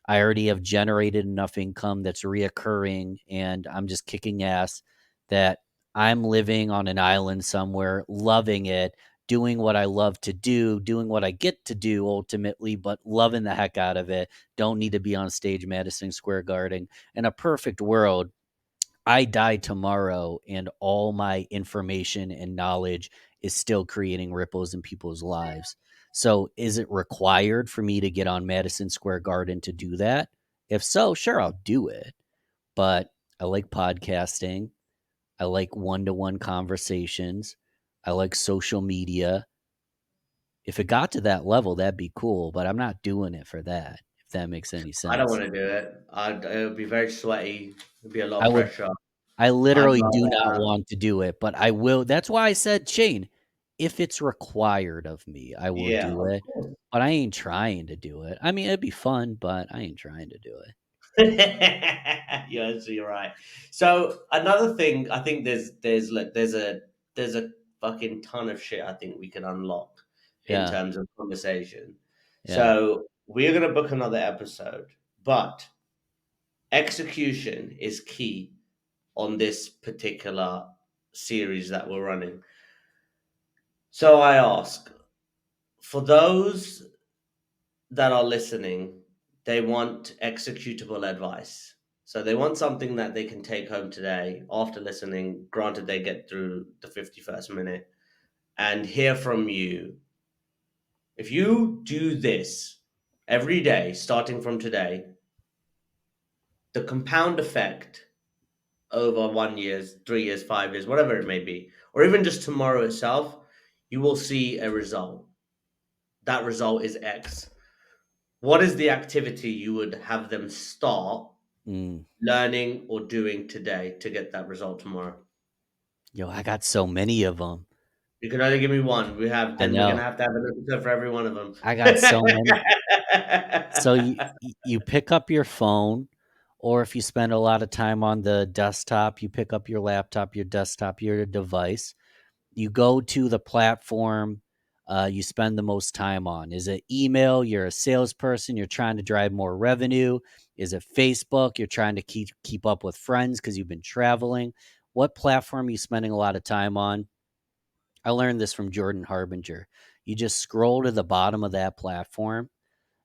[SPEAKER 2] I already have generated enough income that's reoccurring, and I'm just kicking ass, that I'm living on an island somewhere, loving it, doing what I love to do, doing what I get to do ultimately, but loving the heck out of it. Don't need to be on stage, Madison Square Garden. In a perfect world, I die tomorrow and all my information and knowledge is still creating ripples in people's lives. So is it required for me to get on Madison Square Garden to do that? If so, sure, I'll do it. But I like podcasting. I like one-to-one conversations. I like social media. If it got to that level, that'd be cool, but I'm not doing it for that, if that makes any
[SPEAKER 1] I don't
[SPEAKER 2] sense.
[SPEAKER 1] want to do it. It would be very sweaty. It'd be a lot
[SPEAKER 2] I
[SPEAKER 1] of
[SPEAKER 2] would
[SPEAKER 1] pressure.
[SPEAKER 2] I
[SPEAKER 1] I'd
[SPEAKER 2] literally do not
[SPEAKER 1] rather,
[SPEAKER 2] want to do it, but I will. That's why I said, Shane, if it's required of me, I will
[SPEAKER 1] yeah,
[SPEAKER 2] do
[SPEAKER 1] of
[SPEAKER 2] it,
[SPEAKER 1] course.
[SPEAKER 2] but I ain't trying to do it. I mean, it'd be fun, but I ain't trying to do it.
[SPEAKER 1] Yes, you're right. So another thing, I think there's a fucking ton of shit I think we can unlock in
[SPEAKER 2] Yeah,
[SPEAKER 1] terms of conversation.
[SPEAKER 2] yeah.
[SPEAKER 1] So we're gonna book another episode, but execution is key on this particular series that we're running. So I ask, for those that are listening, they want executable advice. So they want something that they can take home today after listening, granted they get through the 51st minute, and hear from you. If you do this every day, starting from today, the compound effect over 1 year, 3 years, 5 years, whatever it may be, or even just tomorrow itself, you will see a result. That result is X. What is the activity you would have them start
[SPEAKER 2] Mm.
[SPEAKER 1] learning or doing today to get that result tomorrow?
[SPEAKER 2] Yo, I got so many of them.
[SPEAKER 1] You can only give me one.
[SPEAKER 2] I
[SPEAKER 1] We're gonna
[SPEAKER 2] know.
[SPEAKER 1] have to have an episode for every one of them.
[SPEAKER 2] I got so many. So you pick up your phone, or if you spend a lot of time on the desktop, you pick up your laptop, your desktop, your device. You go to the platform you spend the most time on. Is it email? You're a salesperson. You're trying to drive more revenue. Is it Facebook? You're trying to keep up with friends because you've been traveling. What platform are you spending a lot of time on? I learned this from Jordan Harbinger. You just scroll to the bottom of that platform.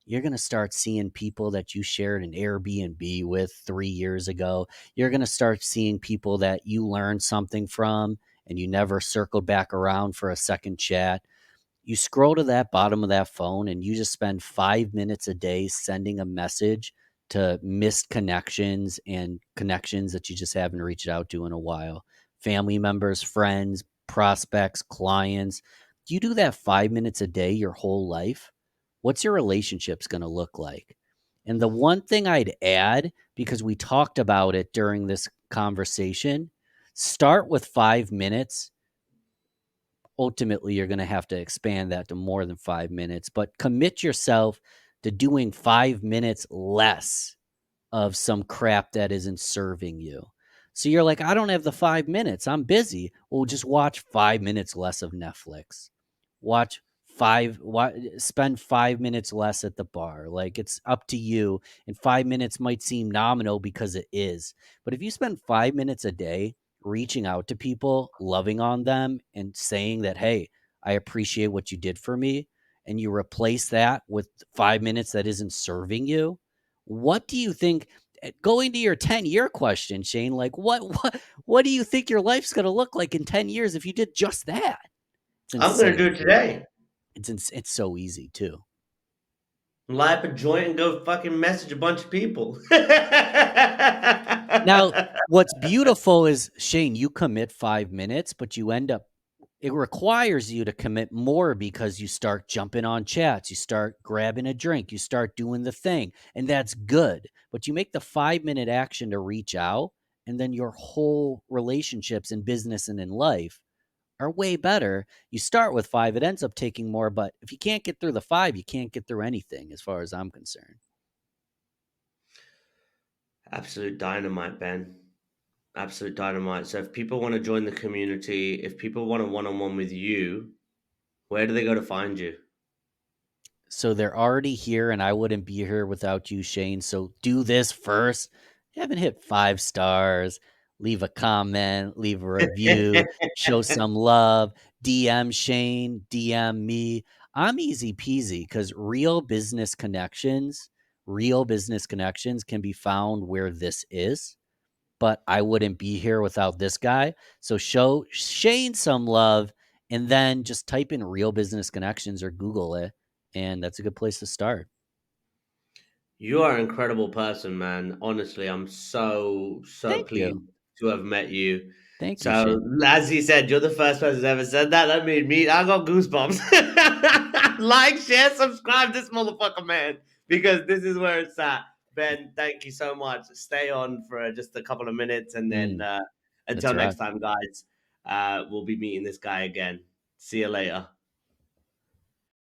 [SPEAKER 2] You're going to start seeing people that you shared an Airbnb with 3 years ago. You're going to start seeing people that you learned something from and you never circled back around for a second chat. You scroll to that bottom of that phone and you just spend 5 minutes a day sending a message to missed connections and connections that you just haven't reached out to in a while. Family members, friends, prospects, clients. You do that 5 minutes a day your whole life. What's your relationships going to look like? And the one thing I'd add, because we talked about it during this conversation, start with 5 minutes. Ultimately, you're going to have to expand that to more than 5 minutes, but commit yourself to doing 5 minutes less of some crap that isn't serving you. So you're like, I don't have the 5 minutes. I'm busy. Well, just watch 5 minutes less of Netflix. Watch spend 5 minutes less at the bar. Like, it's up to you. And 5 minutes might seem nominal because it is. But if you spend 5 minutes a day reaching out to people, loving on them, and saying that, hey, I appreciate what you did for me, and you replace that with 5 minutes that isn't serving you, what do you think? Going to your 10-year question, Shane, like what do you think your life's going to look like in 10 years if you did just that? It's
[SPEAKER 1] I'm gonna do
[SPEAKER 2] insane,
[SPEAKER 1] it
[SPEAKER 2] dude.
[SPEAKER 1] today.
[SPEAKER 2] It's so easy too.
[SPEAKER 1] Light up a joint and go fucking message a bunch of people.
[SPEAKER 2] Now, what's beautiful is, Shane, you commit 5 minutes, but you end up, it requires you to commit more because you start jumping on chats, you start grabbing a drink, you start doing the thing, and that's good. But you make the 5 minute action to reach out, and then your whole relationships in business and in life are way better. You start with five, it ends up taking more, but if you can't get through the five, you can't get through anything as far as I'm concerned.
[SPEAKER 1] Absolute dynamite, Ben. Absolute dynamite. So if people want to join the community, if people want a one-on-one with you, where do they go to find you?
[SPEAKER 2] So they're already here, and I wouldn't be here without you, Shane. So do this first. You haven't hit 5 stars. Leave a comment, leave a review, show some love. DM Shane, DM me. I'm easy peasy because real business connections can be found where this is. But I wouldn't be here without this guy. So show Shane some love and then just type in real business connections or Google it. And that's a good place to start.
[SPEAKER 1] You are an incredible person, man. Honestly, I'm so
[SPEAKER 2] Thank
[SPEAKER 1] pleased
[SPEAKER 2] you.
[SPEAKER 1] to have met you.
[SPEAKER 2] Thank you,
[SPEAKER 1] So,
[SPEAKER 2] Shane.
[SPEAKER 1] as he said, you're the first person who's ever said that. That made me, I got goosebumps. Like, share, subscribe this motherfucker, man, because this is where it's at. Ben, thank you so much. Stay on for just a couple of minutes, and then
[SPEAKER 2] That's
[SPEAKER 1] until next
[SPEAKER 2] right.
[SPEAKER 1] time, guys, we'll be meeting this guy again. See you later.